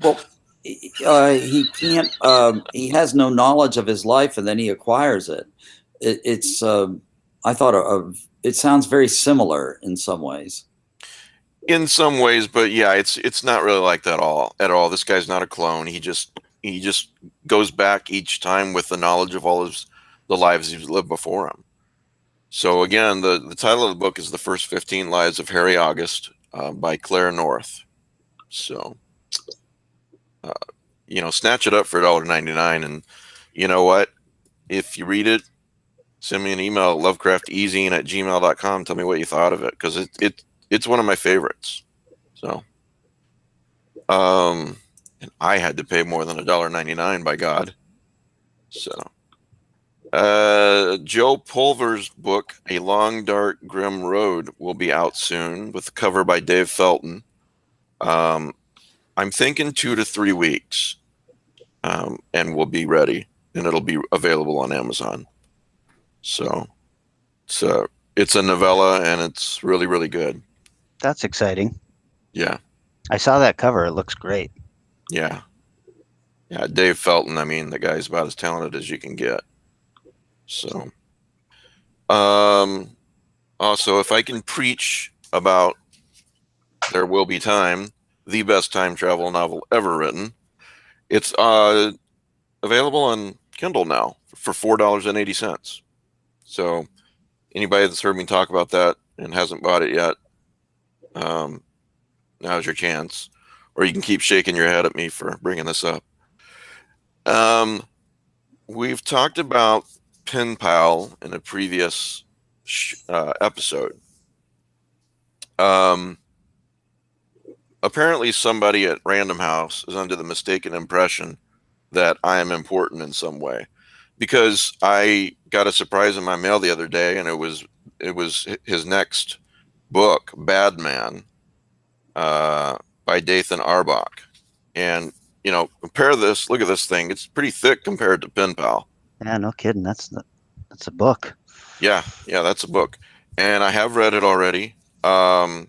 Well, he can't. He has no knowledge of his life, and then he acquires it. It's. I thought it sounds very similar in some ways. In some ways, but yeah, it's not really like that at all. This guy's not a clone. He just goes back each time with the knowledge of all the lives he's lived before him. So again, the title of the book is The First 15 Lives of Harry August by Claire North. So, snatch it up for $1.99, and you know what? If you read it, send me an email at lovecraftezine@gmail.com. Tell me what you thought of it, because it's one of my favorites. So, and I had to pay more than $1.99, by God. So, Joe Pulver's book, A Long, Dark, Grim Road, will be out soon with the cover by Dave Felton. I'm thinking 2 to 3 weeks, and we'll be ready, and it'll be available on Amazon. So, it's a novella, and it's really, really good. That's exciting. Yeah. I saw that cover. It looks great. Yeah. Yeah, Dave Felton, I mean, the guy's about as talented as you can get. So, also, if I can preach about There Will Be Time, the best time travel novel ever written, it's available on Kindle now for $4.80. So, anybody that's heard me talk about that and hasn't bought it yet, now's your chance. Or you can keep shaking your head at me for bringing this up. We've talked about Pen Pal in a previous episode. Apparently somebody at Random House is under the mistaken impression that I am important in some way, because I got a surprise in my mail the other day, and it was his next book, Bad Man, by Dathan Arbach. And compare this. Look at this thing. It's pretty thick compared to Pen Pal. Yeah, no kidding. That's a book. Yeah, that's a book, and I have read it already. And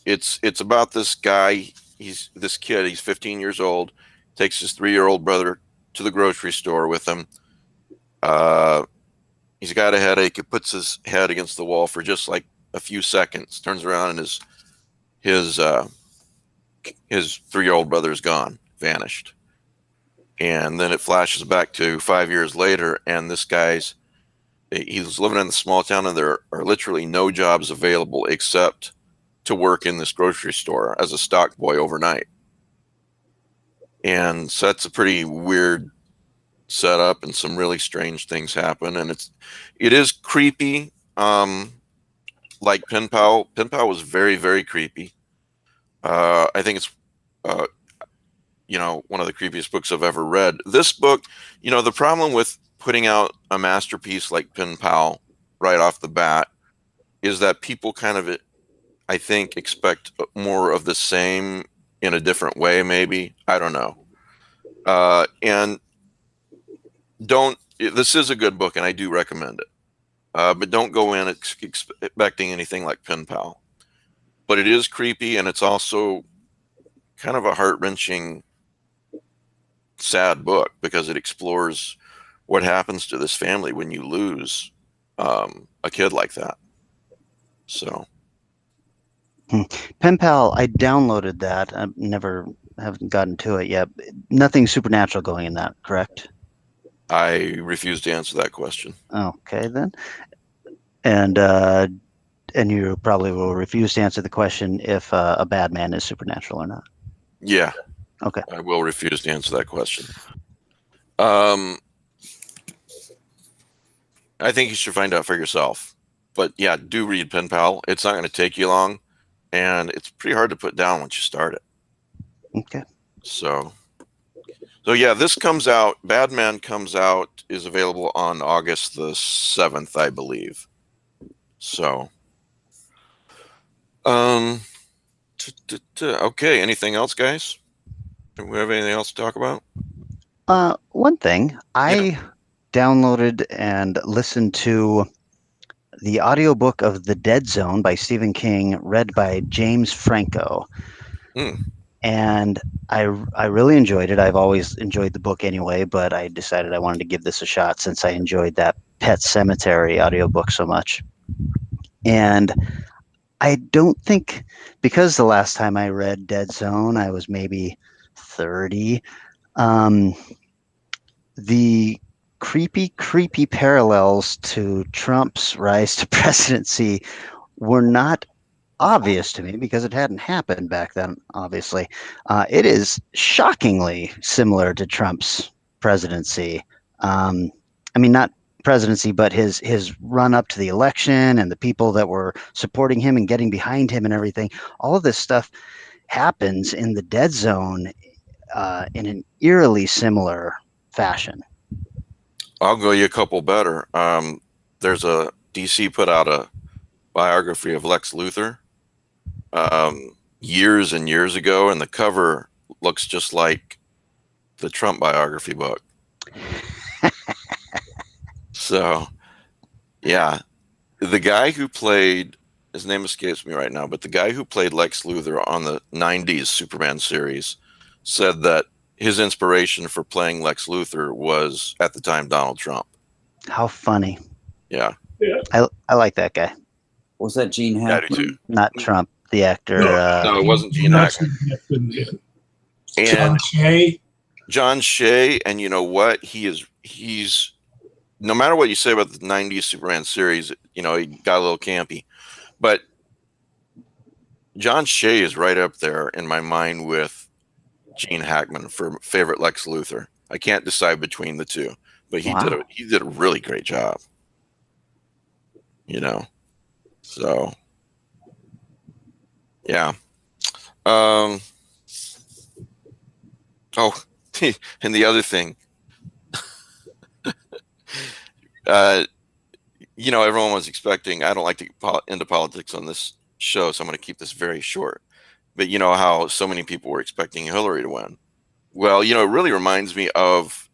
it's about this guy. He's 15 years old, takes his 3-year-old brother to the grocery store with him. He's got a headache. He puts his head against the wall for just like a few seconds, turns around, and his 3-year-old brother is gone, vanished. And then it flashes back to 5 years later, and this he's living in a small town, and there are literally no jobs available except to work in this grocery store as a stock boy overnight. And so that's a pretty weird setup, and some really strange things happen. And it is creepy. Like Pen Pal. Pen Pal was very, very creepy. I think it's, one of the creepiest books I've ever read. This book, the problem with putting out a masterpiece like Pen Pal right off the bat is that people kind of, I think, expect more of the same in a different way, maybe. I don't know. And this is a good book, and I do recommend it. But don't go in expecting anything like Pen Pal. But it is creepy, and it's also kind of a heart-wrenching, sad book, because it explores what happens to this family when you lose a kid like that. So, Pen Pal, I downloaded that. I haven't gotten to it yet. Nothing supernatural going in that, correct? I refuse to answer that question. Okay, then. And you probably will refuse to answer the question if a bad man is supernatural or not. Yeah. Okay. I will refuse to answer that question. I think you should find out for yourself. But yeah, do read Pen Pal. It's not going to take you long, and it's pretty hard to put down once you start it. Okay. So yeah, this comes out. Bad Man comes out, is available on August the 7th, I believe. So, okay. Anything else, guys? Do we have anything else to talk about? One thing, I downloaded and listened to the audiobook of The Dead Zone by Stephen King, read by James Franco. And I really enjoyed it. I've always enjoyed the book anyway, but I decided I wanted to give this a shot since I enjoyed that Pet Sematary audiobook so much. And I don't think, because the last time I read Dead Zone, I was maybe 30, the creepy parallels to Trump's rise to presidency were not obvious to me because it hadn't happened back then, obviously. It is shockingly similar to Trump's presidency. I mean, not presidency, but his run up to the election and the people that were supporting him and getting behind him and everything. All of this stuff happens in the Dead Zone in an eerily similar fashion. I'll go you a couple better. There's a DC put out a biography of Lex Luthor years and years ago, and the cover looks just like the Trump biography book. So, yeah, the guy who played, his name escapes me right now, but the guy who played Lex Luthor on the 90s Superman series said that his inspiration for playing Lex Luthor was, at the time, Donald Trump. How funny. Yeah. I like that guy. Was that Gene Yeah, I do Hackman? too. Not Trump, the actor. No, it wasn't Gene Not Hackman. Gene Hackman, yeah. And John Shea. John Shea, and you know what? He's no matter what you say about the 90s Superman series, you know, he got a little campy. But John Shea is right up there in my mind with Gene Hackman for favorite Lex Luthor. I can't decide between the two, but he did a really great job. You know. So yeah. Oh, and the other thing, you know, everyone was expecting, I don't like to get into politics on this show, so I'm going to keep this very short. But you know how so many people were expecting Hillary to win. Well, you know, it really reminds me of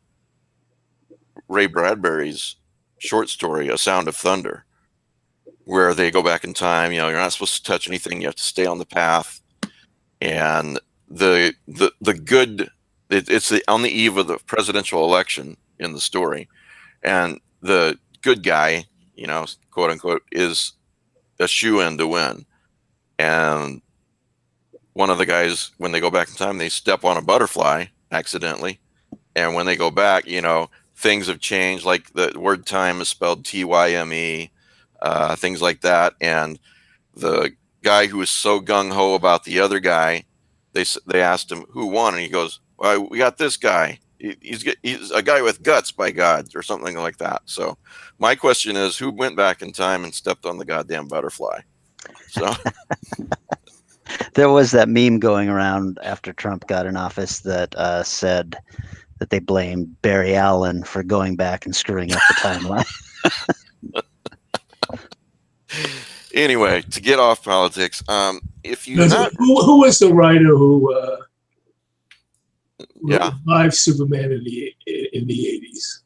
Ray Bradbury's short story, A Sound of Thunder, where they go back in time. You know, you're not supposed to touch anything. You have to stay on the path. And the good, it's on the eve of the presidential election in the story. And the good guy, you know, quote unquote, is a shoo-in to win. And one of the guys, when they go back in time, they step on a butterfly accidentally. And when they go back, you know, things have changed. Like the word time is spelled Tyme, things like that. And the guy who was so gung-ho about the other guy, they asked him who won, and he goes, well, we got this guy. He's a guy with guts, by God, or something like that. So my question is, who went back in time and stepped on the goddamn butterfly? So There was that meme going around after Trump got in office that said that they blamed Barry Allen for going back and screwing up the timeline. Anyway, to get off politics, if you who was the writer who yeah, revived Superman in the 80s?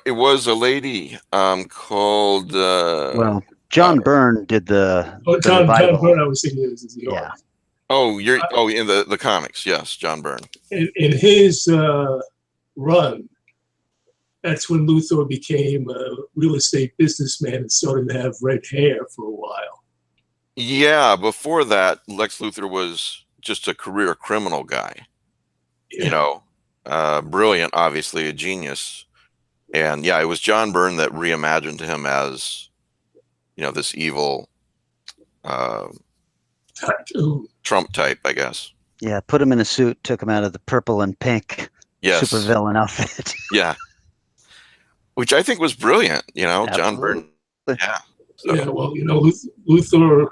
it was a lady called Well, John Byrne did the John revival. Byrne, I was thinking is the Yeah. Oh, in the comics, yes, John Byrne. In his run, that's when Luthor became a real estate businessman and started to have red hair for a while. Yeah, before that, Lex Luthor was just a career criminal guy. Yeah. You know, brilliant, obviously a genius. And yeah, it was John Byrne that reimagined him as, you know, this evil Trump type, I guess. Yeah, put him in a suit, took him out of the purple and pink supervillain outfit. Yeah. Which I think was brilliant, you know, Absolutely. John Byrne. Yeah. So, Yeah, well, you know, Luthor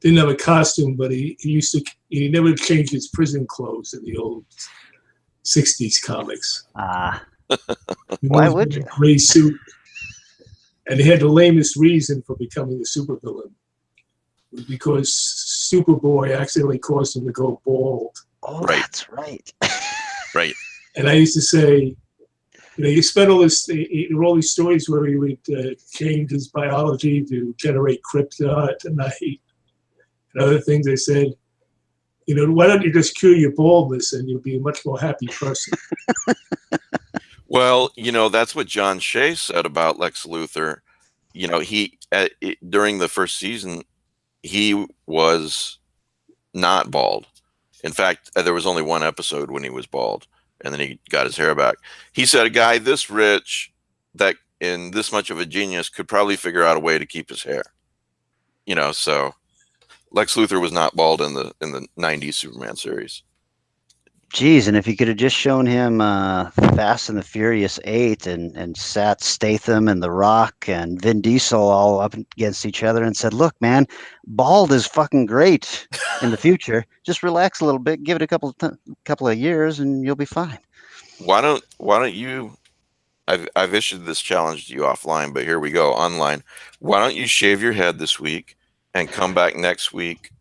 didn't have a costume, but he never changed his prison clothes in the old 60s comics. Why would you? A gray suit. And he had the lamest reason for becoming a supervillain. Because Superboy accidentally caused him to go bald. Oh, Right. That's right. right. And I used to say, you know, you spent all this, there were all these stories where he would change his biology to generate kryptonite and other things. They said, you know, why don't you just cure your baldness and you'll be a much more happy person? Well, you know, that's what John Shea said about Lex Luthor. You know, during the first season, he was not bald. In fact, there was only one episode when he was bald, and then he got his hair back. He said a guy this rich, that in this much of a genius, could probably figure out a way to keep his hair. You know, so Lex Luthor was not bald in the 90s Superman series. Geez, and if you could have just shown him Fast and the Furious 8 and sat Statham and The Rock and Vin Diesel all up against each other and said, look, man, bald is fucking great in the future. Just relax a little bit, give it a couple of years, and you'll be fine. Why don't you? I've issued this challenge to you offline, but here we go online. Why don't you shave your head this week and come back next week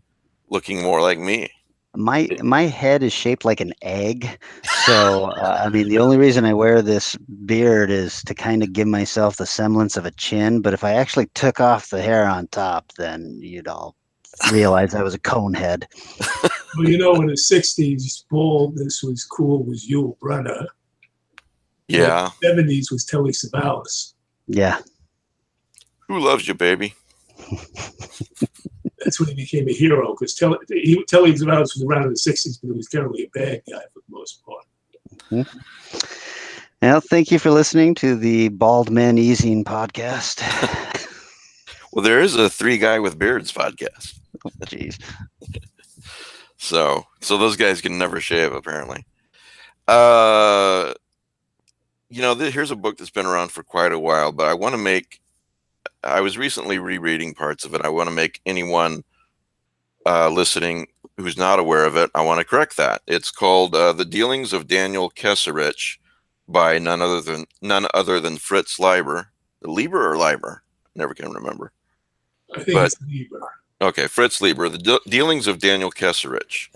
looking more like me? My head is shaped like an egg, so I mean the only reason I wear this beard is to kind of give myself the semblance of a chin. But if I actually took off the hair on top, then you'd all realize I was a cone head. Well, you know, in the 60s, baldness was cool, was Yul Brynner. Yeah. In the 70s was Telly Savalas. Yeah. Who loves you, baby? That's when he became a hero, because Telly Savalas was around in the 60s, but he was generally a bad guy for the most part. Mm-hmm. Well, thank you for listening to the Bald Men eZine podcast. Well, there is a 3 Guy with Beards podcast. Oh, jeez. So those guys can never shave, apparently. Here's a book that's been around for quite a while, but I was recently rereading parts of it. I want to make anyone listening who's not aware of it, I want to correct that. It's called The Dealings of Daniel Kesserich by none other than Fritz Leiber. Lieber or Leiber? Never can remember. I think it's Lieber. Okay, Fritz Lieber, The Dealings of Daniel Kesserich.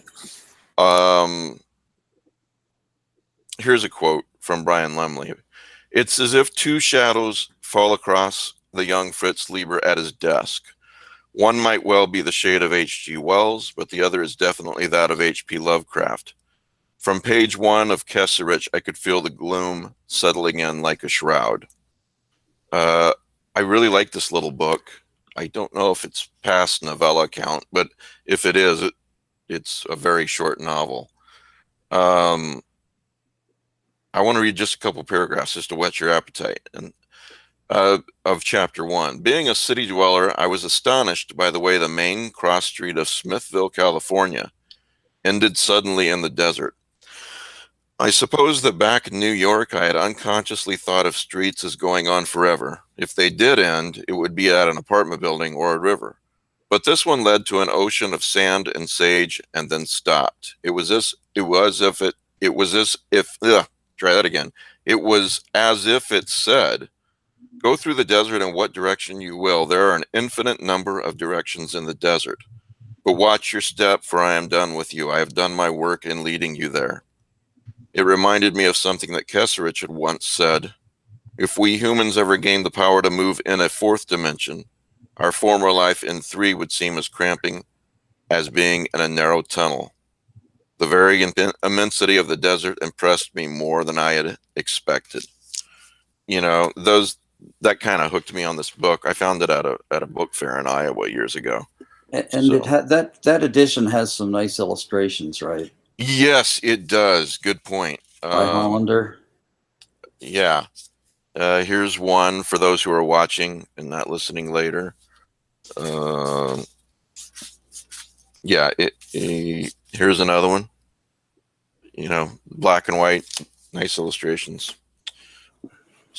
Here's a quote from Brian Lemley. It's as if 2 shadows fall across the young Fritz Lieber at his desk. One might well be the shade of H.G. Wells, but the other is definitely that of H.P. Lovecraft. From page 1 of Kesserich, I could feel the gloom settling in like a shroud. I really like this little book. I don't know if it's past novella count, but if it is, it's a very short novel. I want to read just a couple paragraphs just to whet your appetite. And of chapter 1. Being a city dweller, I was astonished by the way the main cross street of Smithville, California, ended suddenly in the desert. I suppose that back in New York, I had unconsciously thought of streets as going on forever. If they did end, it would be at an apartment building or a river. But this one led to an ocean of sand and sage and then stopped. It was as if it said, go through the desert in what direction you will. There are an infinite number of directions in the desert. But watch your step, for I am done with you. I have done my work in leading you there. It reminded me of something that Kesserich had once said. If we humans ever gained the power to move in a 4th dimension, our former life in 3 would seem as cramping as being in a narrow tunnel. The very immensity of the desert impressed me more than I had expected. You know, that kind of hooked me on this book. I found it at a book fair in Iowa years ago. And so, that edition has some nice illustrations, right? Yes, it does. Good point. By Hollander. Yeah. Here's one for those who are watching and not listening later. Here's another one. You know, black and white, nice illustrations.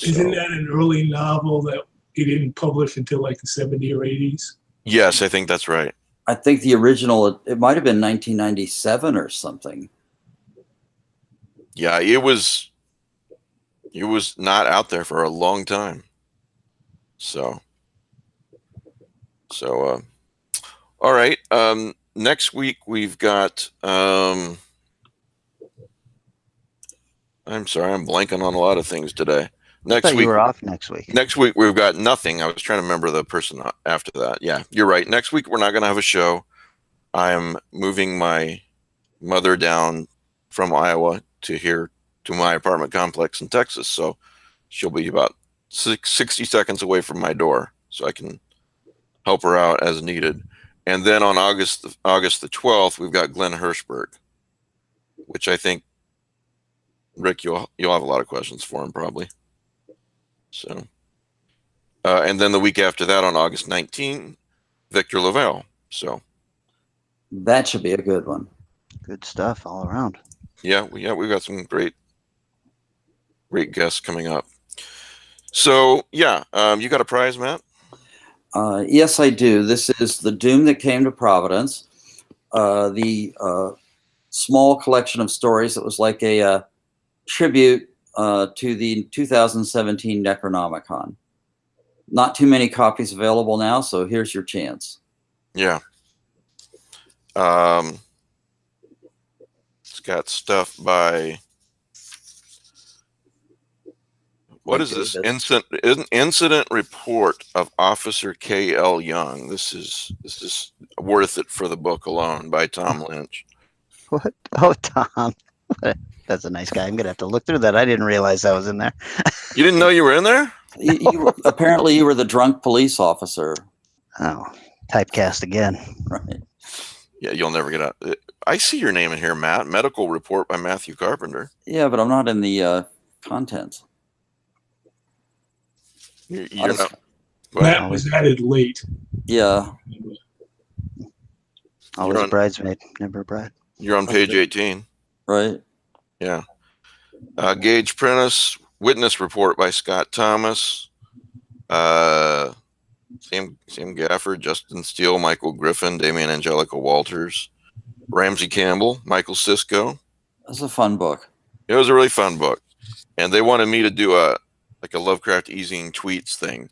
Isn't that an early novel that he didn't publish until like the 70s or 80s? Yes, I think that's right. I think the original, it might have been 1997 or something. Yeah, it was not out there for a long time. So all right. Next week we've got I'm sorry, I'm blanking on a lot of things today. Next week, you were off next week. Next week we've got nothing. I was trying to remember the person after that. Yeah, you're right. Next week we're not going to have a show. I'm moving my mother down from Iowa to here to my apartment complex in Texas. So she'll be about 60 seconds away from my door, so I can help her out as needed. And then on August the 12th, we've got Glenn Hirschberg, which I think, Rick, you'll have a lot of questions for him probably. So, and then the week after that, on August 19th, Victor Lavelle. So that should be a good one. Good stuff all around. Yeah, we've got some great guests coming up. So yeah, you got a prize, Matt? Yes, I do. This is The Doom That Came to Providence, the small collection of stories that was like a tribute to the 2017 Necronomicon. Not too many copies available now, so here's your chance. Yeah. It's got stuff by what is this? Incident report of Officer K.L. Young. This is worth it for the book alone by Tom Lynch. What? Oh, Tom. That's a nice guy. I'm gonna have to look through that. I didn't realize that was in there. You didn't know you were in there? Apparently, you were the drunk police officer. Oh, typecast again. Right. Yeah, you'll never get out. I see your name in here, Matt. Medical report by Matthew Carpenter. Yeah, but I'm not in the contents. You're not. That was added late. Yeah. Always a bridesmaid, never a bride. You're on page 18. Right. Yeah. Gage Prentice, witness report by Scott Thomas. Sam Gafford, Justin Steele, Michael Griffin, Damian Angelica Walters, Ramsey Campbell, Michael Sisko. That's a fun book. It was a really fun book. And they wanted me to do a Lovecraft eZine tweets thing.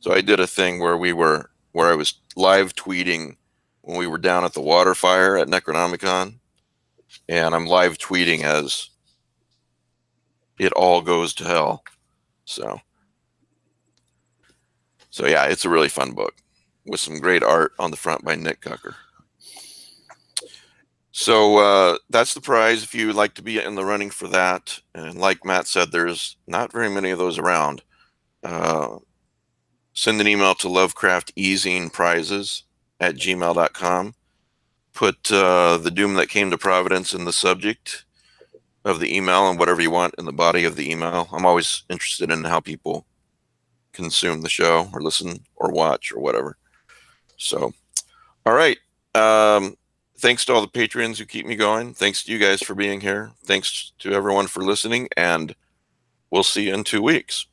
So I did a thing where I was live tweeting when we were down at the water fire at Necronomicon. And I'm live tweeting as it all goes to hell. So yeah, it's a really fun book with some great art on the front by Nick Cucker. So that's the prize if you would like to be in the running for that. And like Matt said, there's not very many of those around. Send an email to lovecraftezineprizes@gmail.com. Put The Doom That Came to Providence in the subject of the email and whatever you want in the body of the email. I'm always interested in how people consume the show or listen or watch or whatever. So, all right. Thanks to all the patrons who keep me going. Thanks to you guys for being here. Thanks to everyone for listening, and we'll see you in 2 weeks.